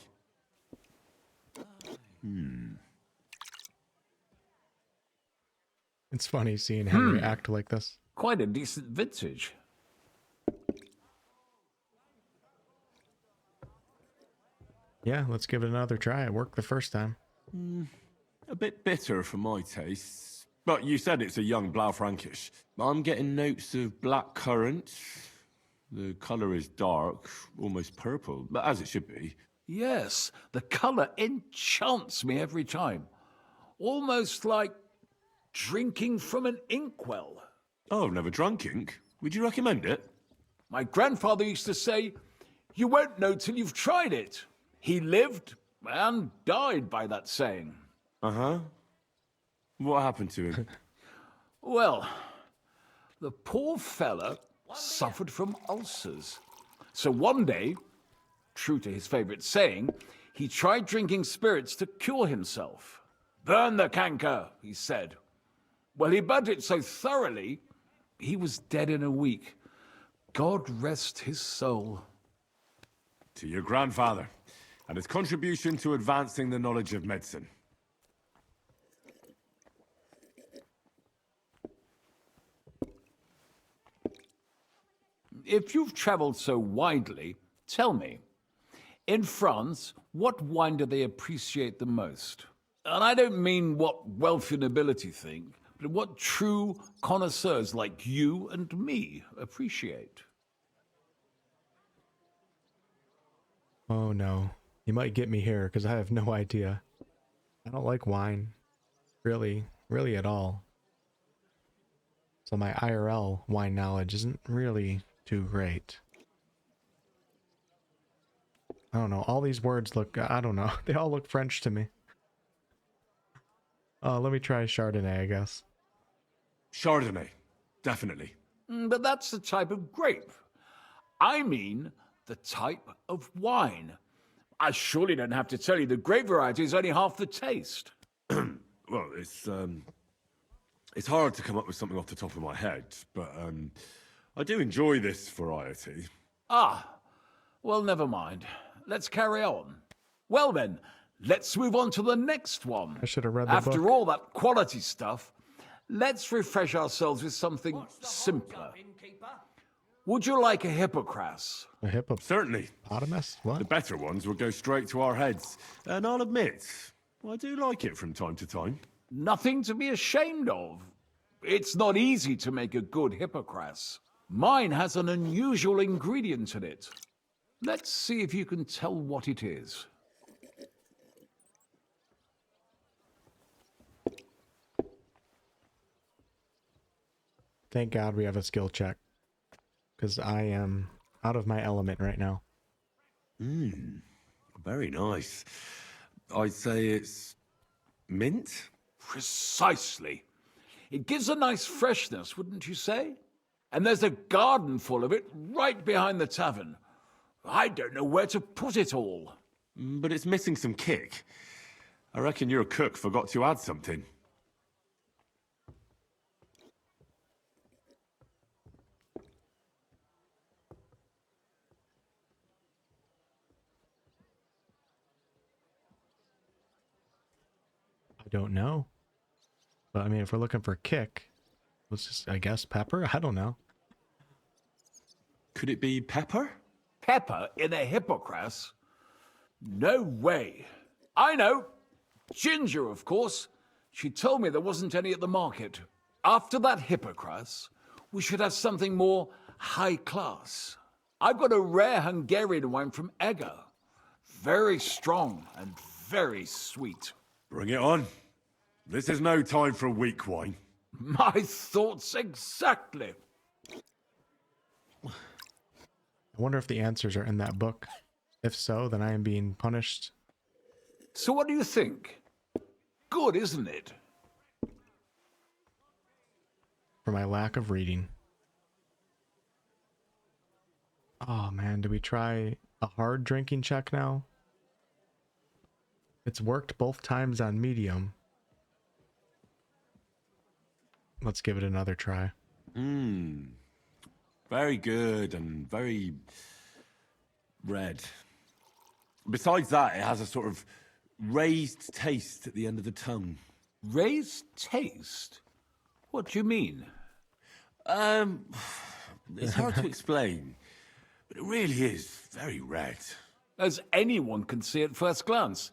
It's funny seeing Henry act like this. Quite a decent vintage. Yeah, let's give it another try. It worked the first time. A bit bitter for my tastes. But you said it's a young Blaufränkisch. I'm getting notes of black currant. The colour is dark, almost purple, but as it should be. Yes, the colour enchants me every time. Almost like drinking from an inkwell. Oh, I've never drunk ink. Would you recommend it? My grandfather used to say, you won't know till you've tried it. He lived and died by that saying. Uh-huh. What happened to him? Well, the poor fella suffered from ulcers. So one day, true to his favourite saying, he tried drinking spirits to cure himself. Burn the canker, he said. Well, he burnt it so thoroughly, he was dead in a week. God rest his soul. To your grandfather, and his contribution to advancing the knowledge of medicine. If you've travelled so widely, tell me, in France, what wine do they appreciate the most? And I don't mean what wealthy nobility think, but what true connoisseurs like you and me appreciate. Oh no, you might get me here because I have no idea. I don't like wine, really at all. So my IRL wine knowledge isn't really too great. I don't know, all these words look, I don't know, they all look French to me. Let me try Chardonnay, I guess. Chardonnay, definitely. But that's the type of grape. I mean, the type of wine. I surely don't have to tell you the grape variety is only half the taste. Well, it's hard to come up with something off the top of my head, but I do enjoy this variety. Ah, well, never mind. Let's carry on. Well then, let's move on to the next one. I should have read the After book. all that quality stuff, let's refresh ourselves with something simpler. Would you like a hippocras? A hippo? Certainly. Potamus? What? The better ones will go straight to our heads. And I'll admit, I do like it from time to time. Nothing to be ashamed of. It's not easy to make a good hippocras. Mine has an unusual ingredient in it. Let's see if you can tell what it is. Thank God we have a skill check. Because I am out of my element right now. Very nice. I'd say it's mint? Precisely. It gives a nice freshness, wouldn't you say? And there's a garden full of it right behind the tavern. I don't know where to put it all. But it's missing some kick. I reckon your cook forgot to add something. I don't know. But I mean, if we're looking for kick, let's just, I guess, pepper? I don't know. Could it be pepper? Pepper in a hippocras? No way. I know. Ginger, of course. She told me there wasn't any at the market. After that hippocras, we should have something more high class. I've got a rare Hungarian wine from Eger. Very strong and very sweet. Bring it on. This is no time for weak wine. My thoughts exactly. I wonder if the answers are in that book. If so, then I am being punished. So what do you think? Good, isn't it? For my lack of reading. Oh man, do we try a hard drinking check now? It's worked both times on medium. Let's give it another try. Very good and very red. Besides that, it has a sort of raised taste at the end of the tongue. Raised taste? What do you mean? It's hard to explain, but it really is very red. As anyone can see at first glance.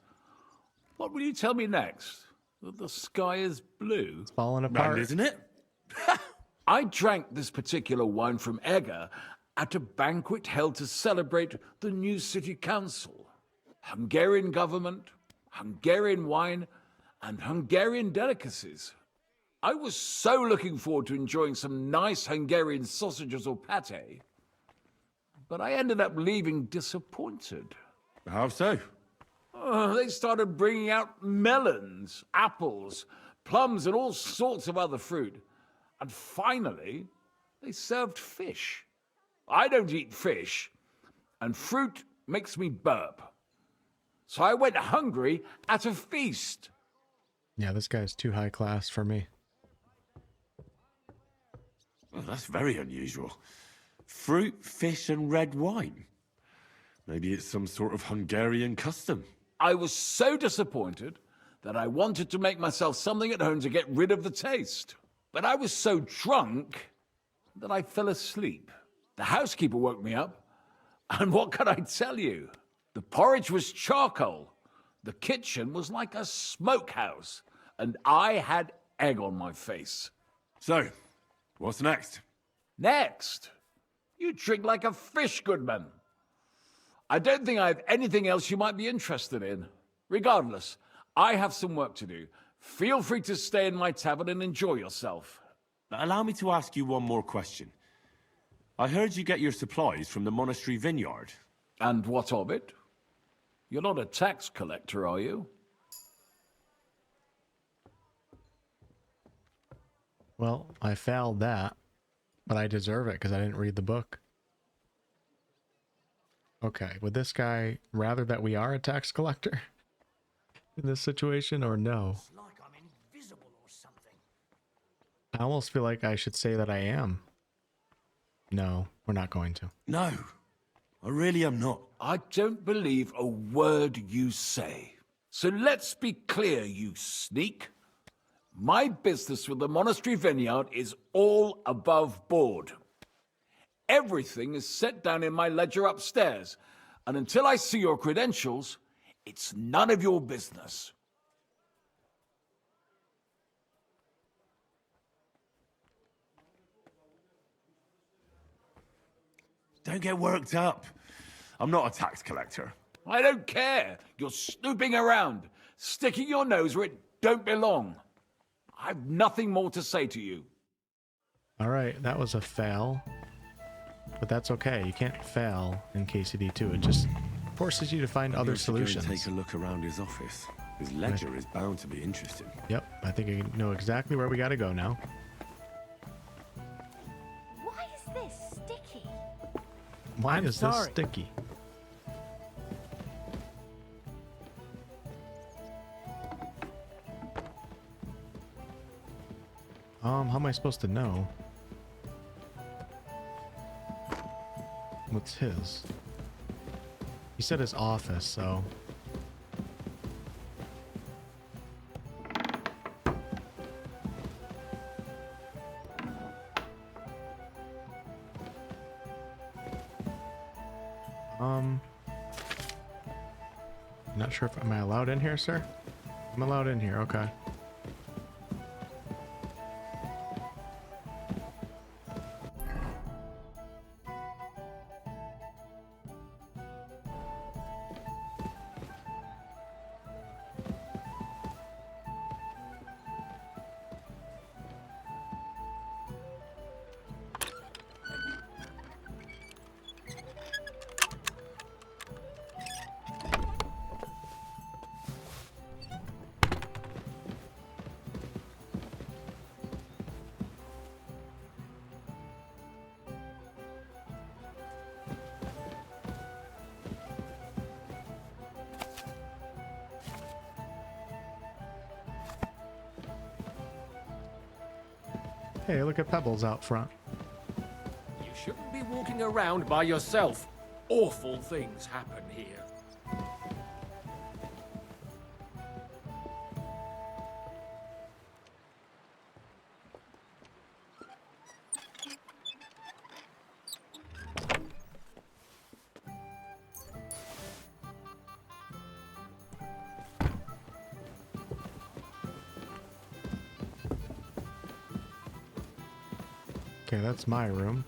What will you tell me next? That the sky is blue? It's falling apart. Isn't it? I drank this particular wine from Eger at a banquet held to celebrate the new city council. Hungarian government, Hungarian wine, and Hungarian delicacies. I was so looking forward to enjoying some nice Hungarian sausages or pate, but I ended up leaving disappointed. How so? They started bringing out melons, apples, plums, and all sorts of other fruit. And finally, they served fish. I don't eat fish, and fruit makes me burp. So I went hungry at a feast. Yeah, this guy's too high class for me. Well, that's very unusual. Fruit, fish, and red wine. Maybe it's some sort of Hungarian custom. I was so disappointed that I wanted to make myself something at home to get rid of the taste. But I was so drunk that I fell asleep. The housekeeper woke me up, and what can I tell you? The porridge was charcoal. The kitchen was like a smokehouse, and I had egg on my face. So, what's next? Next? You drink like a fish, Goodman. I don't think I have anything else you might be interested in. Regardless, I have some work to do. Feel free to stay in my tavern and enjoy yourself. Allow me to ask you one more question. I heard you get your supplies from the monastery vineyard. And what of it? You're not a tax collector, are you? Well, I failed that, but I deserve it because I didn't read the book. Okay, would this guy rather that we are a tax collector in this situation or no? It's like I'm invisible or something. I almost feel like I should say that I am. No, we're not going to. No, I really am not. I don't believe a word you say. So let's be clear, you sneak. My business with the monastery vineyard is all above board. Everything is set down in my ledger upstairs, and until I see your credentials, it's none of your business. Don't get worked up. I'm not a tax collector. I don't care. You're snooping around, sticking your nose where it don't belong. I've nothing more to say to you. All right, that was a fail. But that's okay. You can't fail in KCD2. It just forces you to find other solutions. Take a look around his office. His ledger is bound to be interesting. Yep, I think I know exactly where we got to go now. Why is this sticky? Why is this sticky? How am I supposed to know? What's his? He said his office, so... Not sure if... Am I allowed in here, sir? I'm allowed in here, okay. Hey, look at Pebbles out front. You shouldn't be walking around by yourself. Awful things happen here. Okay, that's my room.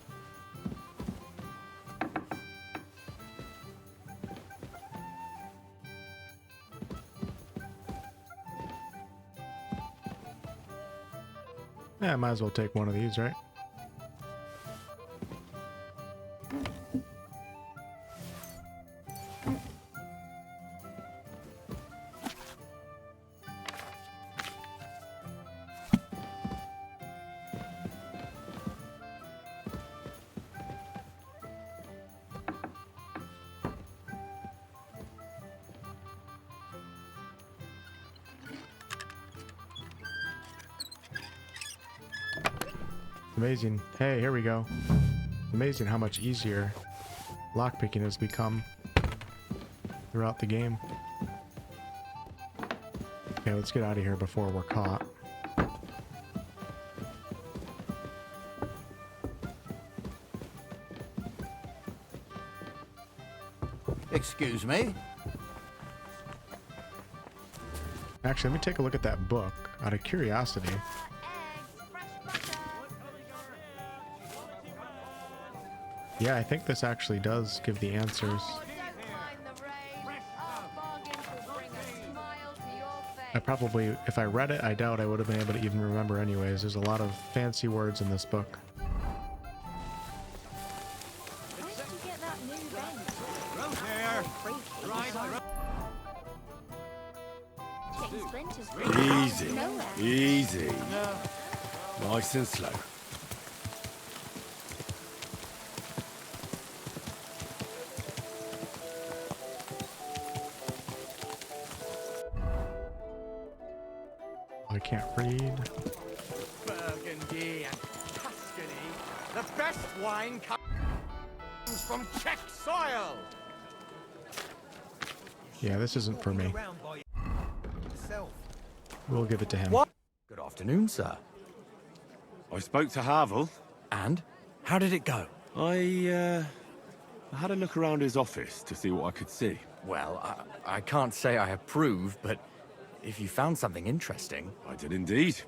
Yeah, I might as well take one of these, right? Amazing. Hey, here we go. Amazing how much easier lockpicking has become throughout the game. Okay, let's get out of here before we're caught. Excuse me? Actually, let me take a look at that book out of curiosity. Yeah, I think this actually does give the answers. I probably, if I read it, I doubt I would have been able to even remember anyways. There's a lot of fancy words in this book. Easy, easy. Nice and slow. I can't read. Burgundy and Tuscany. The best wine comes from Czech soil. Yeah, this isn't for me. We'll give it to him. What? Good afternoon, sir. I spoke to Havel. And? How did it go? I had a look around his office to see what I could see. Well, I can't say I approve, but if you found something interesting... I did indeed.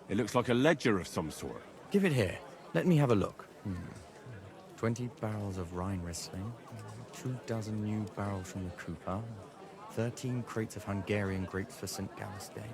It looks like a ledger of some sort. Give it here. Let me have a look. 20 barrels of Rhine Riesling, 24 new barrels from the Cooper, 13 crates of Hungarian grapes for St. Galstein.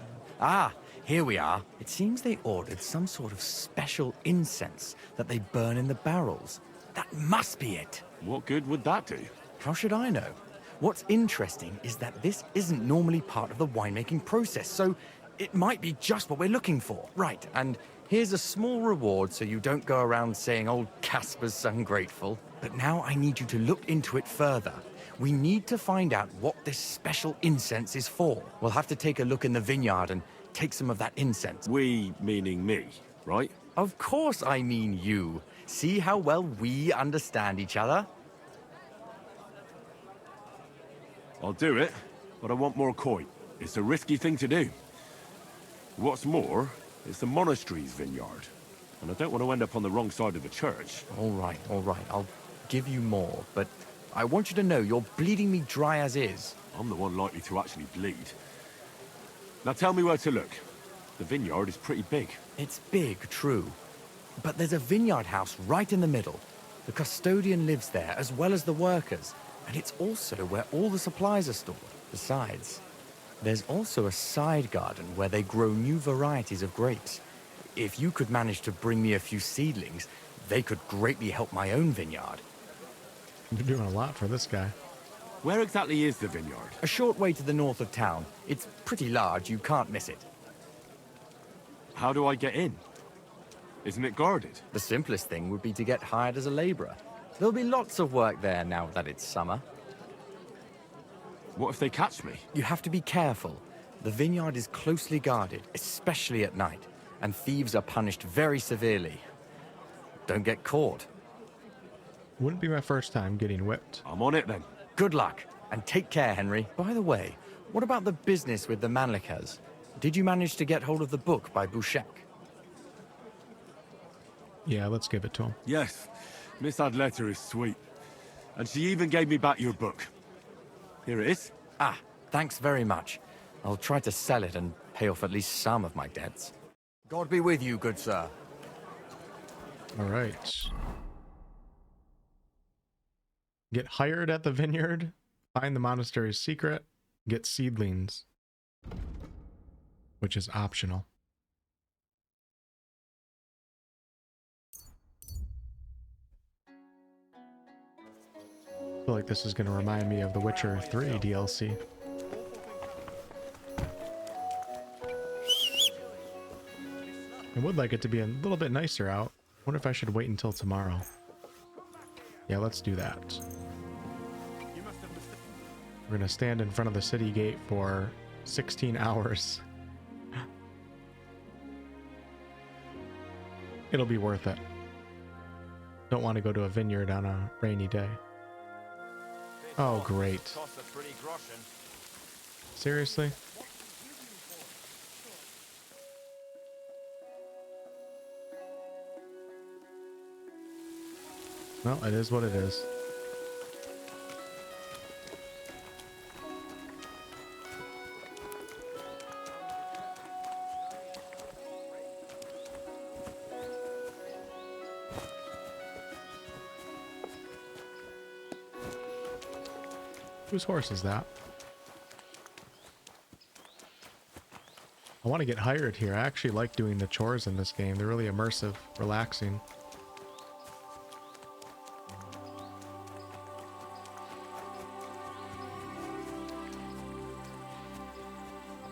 Ah, here we are. It seems they ordered some sort of special incense that they burn in the barrels. That must be it. What good would that do? How should I know? What's interesting is that this isn't normally part of the winemaking process, so it might be just what we're looking for. Right, and here's a small reward so you don't go around saying old Casper's ungrateful. But now I need you to look into it further. We need to find out what this special incense is for. We'll have to take a look in the vineyard and take some of that incense. We meaning me, right? Of course I mean you. See how well we understand each other? I'll do it, but I want more coin. It's a risky thing to do. What's more, it's the monastery's vineyard, and I don't want to end up on the wrong side of the church. All right. I'll give you more, but I want you to know you're bleeding me dry as is. I'm the one likely to actually bleed. Now tell me where to look. The vineyard is pretty big. It's big, true. But there's a vineyard house right in the middle. The custodian lives there, as well as the workers. And it's also where all the supplies are stored. Besides, there's also a side garden where they grow new varieties of grapes. If you could manage to bring me a few seedlings, they could greatly help my own vineyard. You're doing a lot for this guy. Where exactly is the vineyard? A short way to the north of town. It's pretty large, you can't miss it. How do I get in? Isn't it guarded? The simplest thing would be to get hired as a laborer. There'll be lots of work there now that it's summer. What if they catch me? You have to be careful. The vineyard is closely guarded, especially at night, and thieves are punished very severely. Don't get caught. Wouldn't be my first time getting whipped. I'm on it then. Good luck, and take care, Henry. By the way, what about the business with the Manlikas? Did you manage to get hold of the book by Bouchek? Yeah, let's give it to him. Yes. Miss Adletter is sweet. And she even gave me back your book. Here it is. Ah, thanks very much. I'll try to sell it and pay off at least some of my debts. God be with you, good sir. All right. Get hired at the vineyard, find the monastery's secret, get seedlings, which is optional. I feel like this is going to remind me of The Witcher 3 DLC. I would like it to be a little bit nicer out. I wonder if I should wait until tomorrow. Yeah, let's do that. We're going to stand in front of the city gate for 16 hours. It'll be worth it. Don't want to go to a vineyard on a rainy day. Oh, great. Seriously? Well, it is what it is. Whose horse is that? I want to get hired here. I actually like doing the chores in this game. They're really immersive, relaxing.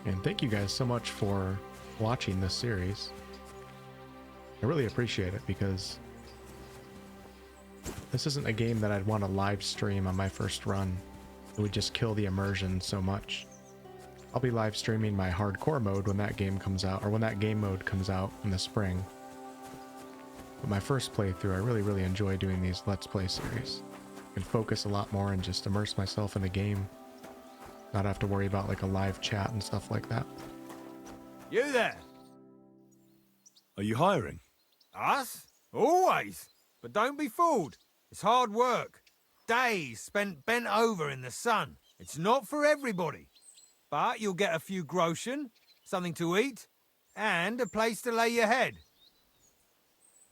And thank you guys so much for watching this series. I really appreciate it because this isn't a game that I'd want to live stream on my first run. It would just kill the immersion so much. I'll be live streaming my hardcore mode when that game comes out, or when that game mode comes out in the spring. But my first playthrough, I really enjoy doing these Let's Play series. I can focus a lot more and just immerse myself in the game. Not have to worry about like a live chat and stuff like that. You there? Are you hiring? Us? Always. But don't be fooled. It's hard work. Days spent bent over in the sun. It's not for everybody. But you'll get a few groschen, something to eat, and a place to lay your head.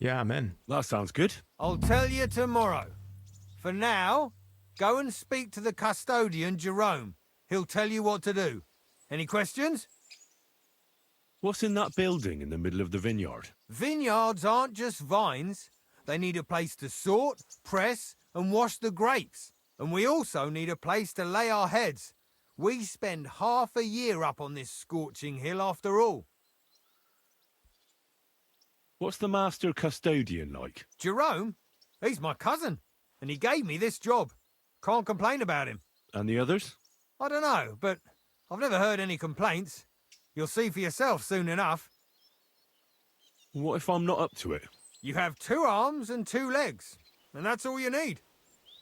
Yeah, I'm in. That sounds good. I'll tell you tomorrow. For now, go and speak to the custodian, Jerome. He'll tell you what to do. Any questions? What's in that building in the middle of the vineyard? Vineyards aren't just vines. They need a place to sort, press, and wash the grapes. And we also need a place to lay our heads. We spend half a year up on this scorching hill after all. What's the master custodian like? Jerome? He's my cousin, and he gave me this job. Can't complain about him. And the others? I don't know, but I've never heard any complaints. You'll see for yourself soon enough. What if I'm not up to it? You have 2 arms and 2 legs, and that's all you need.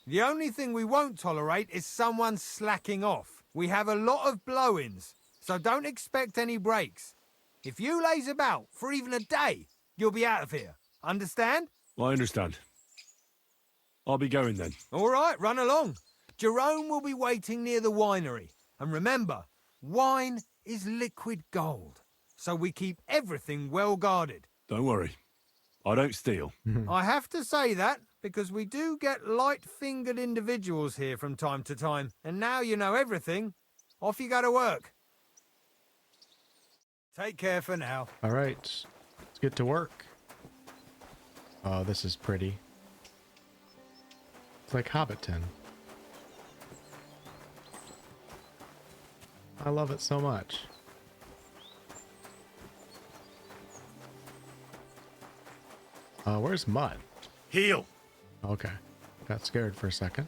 The only thing we won't tolerate is someone slacking off. We have a lot of blow-ins, so don't expect any breaks. If you laze about for even a day, you'll be out of here. Understand? I understand. I'll be going then. All right, run along. Jerome will be waiting near the winery. And remember, wine is liquid gold, so we keep everything well guarded. Don't worry. I don't steal. I have to say that because we do get light-fingered individuals here from time to time. And now you know everything. Off you go to work. Take care for now. All right, let's get to work. Oh, this is pretty. It's like Hobbiton. I love it so much. Where's Mud? Heel. Okay. Got scared for a second.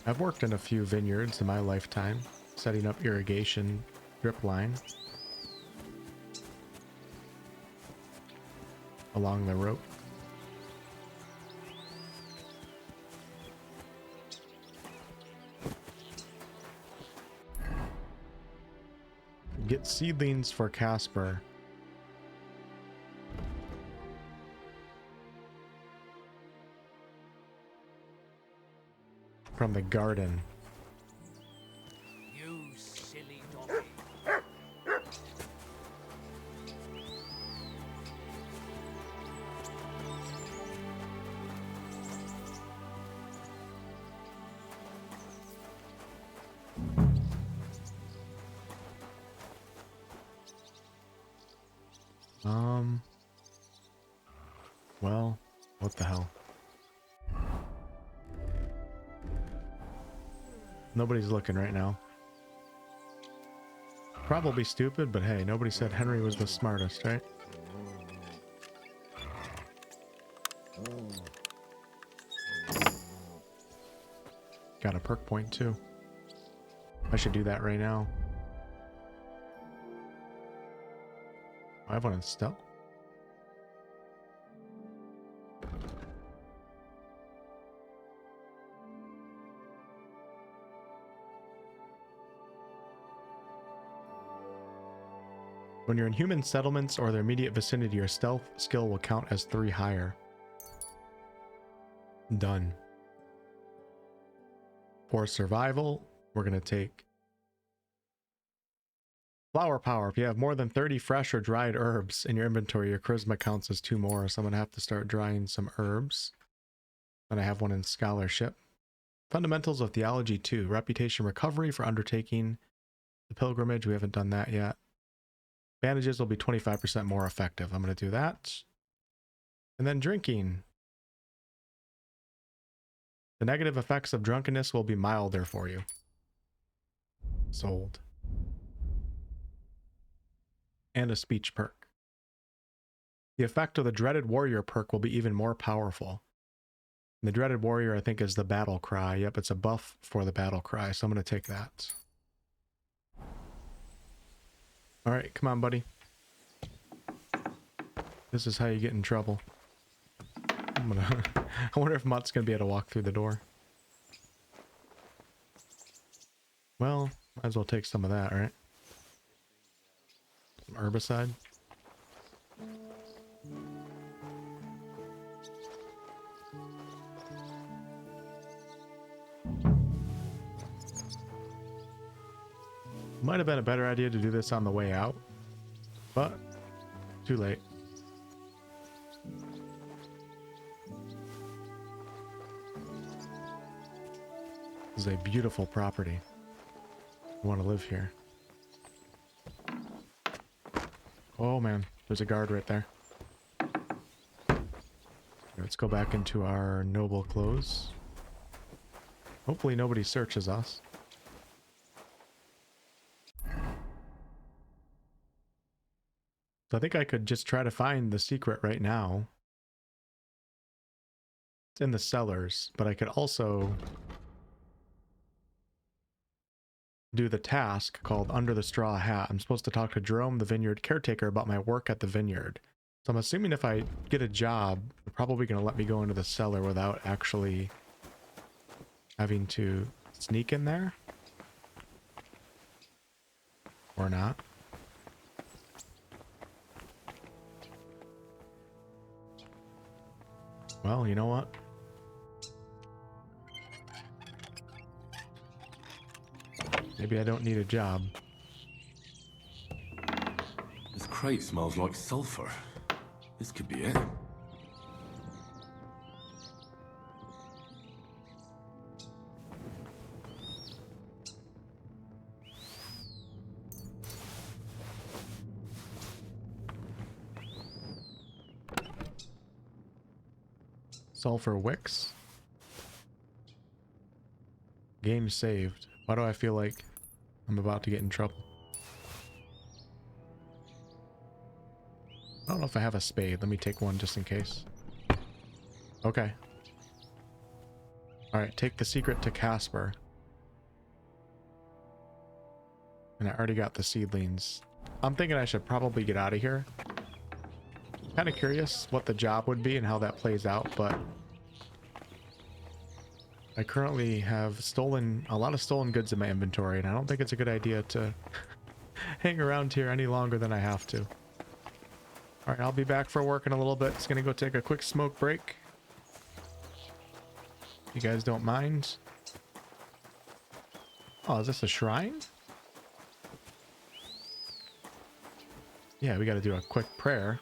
I've worked in a few vineyards in my lifetime, setting up irrigation drip line along the rope. Get seedlings for Casper. From the garden. You silly doggy. Well, what the hell? Nobody's looking right now. Probably stupid, but hey, nobody said Henry was the smartest, right? Got a perk point too. I should do that right now. I have one in stealth. When you're in human settlements or their immediate vicinity, your stealth skill will count as 3 higher. Done. For survival, we're going to take flower power. If you have more than 30 fresh or dried herbs in your inventory, your charisma counts as 2 more. So I'm going to have to start drying some herbs. And I have one in scholarship. Fundamentals of Theology 2. Reputation recovery for undertaking the pilgrimage. We haven't done that yet. Bandages will be 25% more effective. I'm going to do that. And then drinking. The negative effects of drunkenness will be milder for you. Sold. and a speech perk. The effect of the Dreaded Warrior perk will be even more powerful. And the Dreaded Warrior, I think, is the battle cry. Yep, it's a buff for the battle cry, so I'm going to take that. Alright, come on, buddy. This is how you get in trouble. I wonder if Mutt's going to be able to walk through the door. Well, might as well take some of that, right? Some herbicide. Might have been a better idea to do this on the way out, but too late. This is a beautiful property. I want to live here. Oh man, there's a guard right there. Let's go back into our noble clothes. Hopefully nobody searches us. So I think I could just try to find the secret right now. It's in the cellars, but I could also do the task called Under the Straw Hat. I'm supposed to talk to Jerome, the vineyard caretaker, about my work at the vineyard. So I'm assuming if I get a job, they're probably going to let me go into the cellar without actually having to sneak in there. Or not. Well, you know what? Maybe I don't need a job. This crate smells like sulfur. This could be it. Sulfur wicks. Game saved. Why do I feel like I'm about to get in trouble? I don't know if I have a spade. Let me take one just in case. Okay. Alright, take the secret to Casper. And I already got the seedlings. I'm thinking I should probably get out of here. Kind of curious what the job would be and how that plays out, but I currently have a lot of stolen goods in my inventory, and I don't think it's a good idea to hang around here any longer than I have to. Alright, I'll be back for work in a little bit. It's gonna go take a quick smoke break. If you guys don't mind. Oh, is this a shrine? Yeah, we gotta do a quick prayer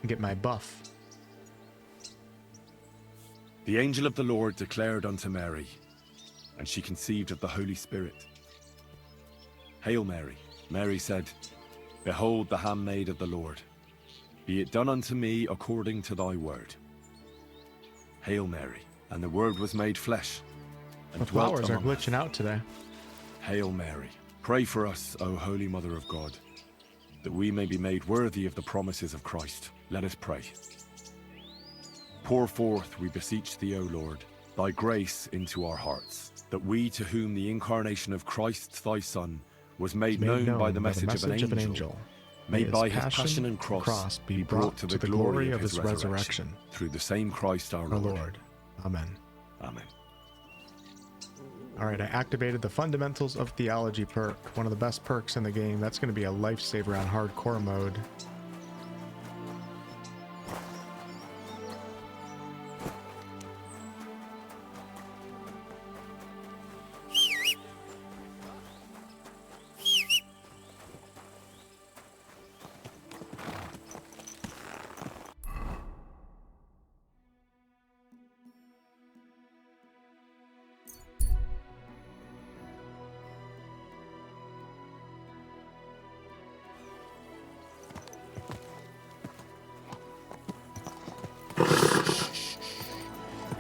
and get my buff. The angel of the Lord declared unto Mary, and she conceived of the Holy Spirit. Hail Mary. Mary said, Behold the handmaid of the Lord. Be it done unto me according to thy word. Hail Mary. And the word was made flesh, and The dwelt flowers are among glitching us. out today. Hail Mary. Pray for us, O Holy Mother of God, that we may be made worthy of the promises of Christ. Let us pray. Pour forth, we beseech thee, O Lord, thy grace into our hearts, that we, to whom the incarnation of Christ thy Son was made known by the message of an angel, may by his passion and cross be brought to the glory of his resurrection, through the same Christ our Lord. Amen. Amen. Alright, I activated the Fundamentals of Theology perk, one of the best perks in the game. That's going to be a lifesaver on hardcore mode.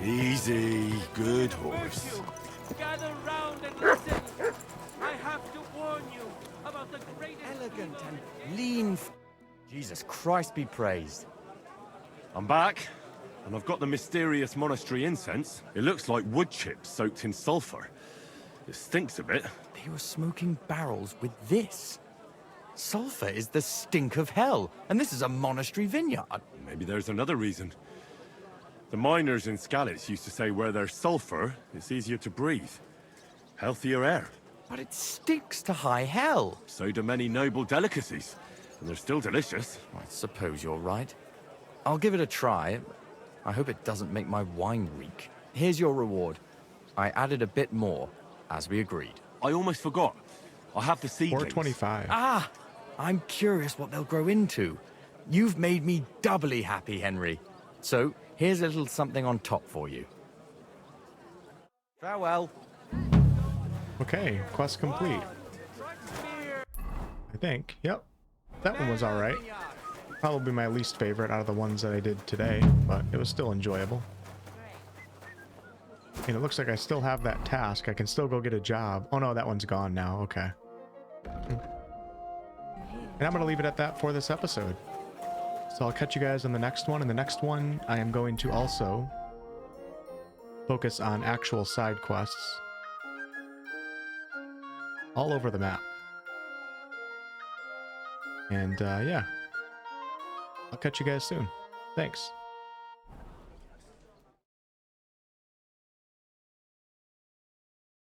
Easy, good horse. Gather round and listen. I have to warn you of a Elegant and lean. Jesus Christ be praised. I'm back, and I've got the mysterious monastery incense. It looks like wood chips soaked in sulfur. It stinks a bit. They were smoking barrels with this. Sulfur is the stink of hell, and this is a monastery vineyard. Maybe there's another reason. The miners in Skalitz used to say where there's sulfur, it's easier to breathe. Healthier air. But it stinks to high hell. So do many noble delicacies, and they're still delicious. I suppose you're right. I'll give it a try. I hope it doesn't make my wine reek. Here's your reward. I added a bit more, as we agreed. I almost forgot. I have the seedlings. 425. Ah! I'm curious what they'll grow into. You've made me doubly happy, Henry. So, here's a little something on top for you. Farewell. Okay, quest complete. I think. Yep. That one was alright. Probably my least favorite out of the ones that I did today, but it was still enjoyable. And it looks like I still have that task. I can still go get a job. Oh no, that one's gone now. Okay. And I'm going to leave it at that for this episode. So I'll catch you guys on the next one. In the next one, I am going to also focus on actual side quests all over the map. And yeah, I'll catch you guys soon. Thanks.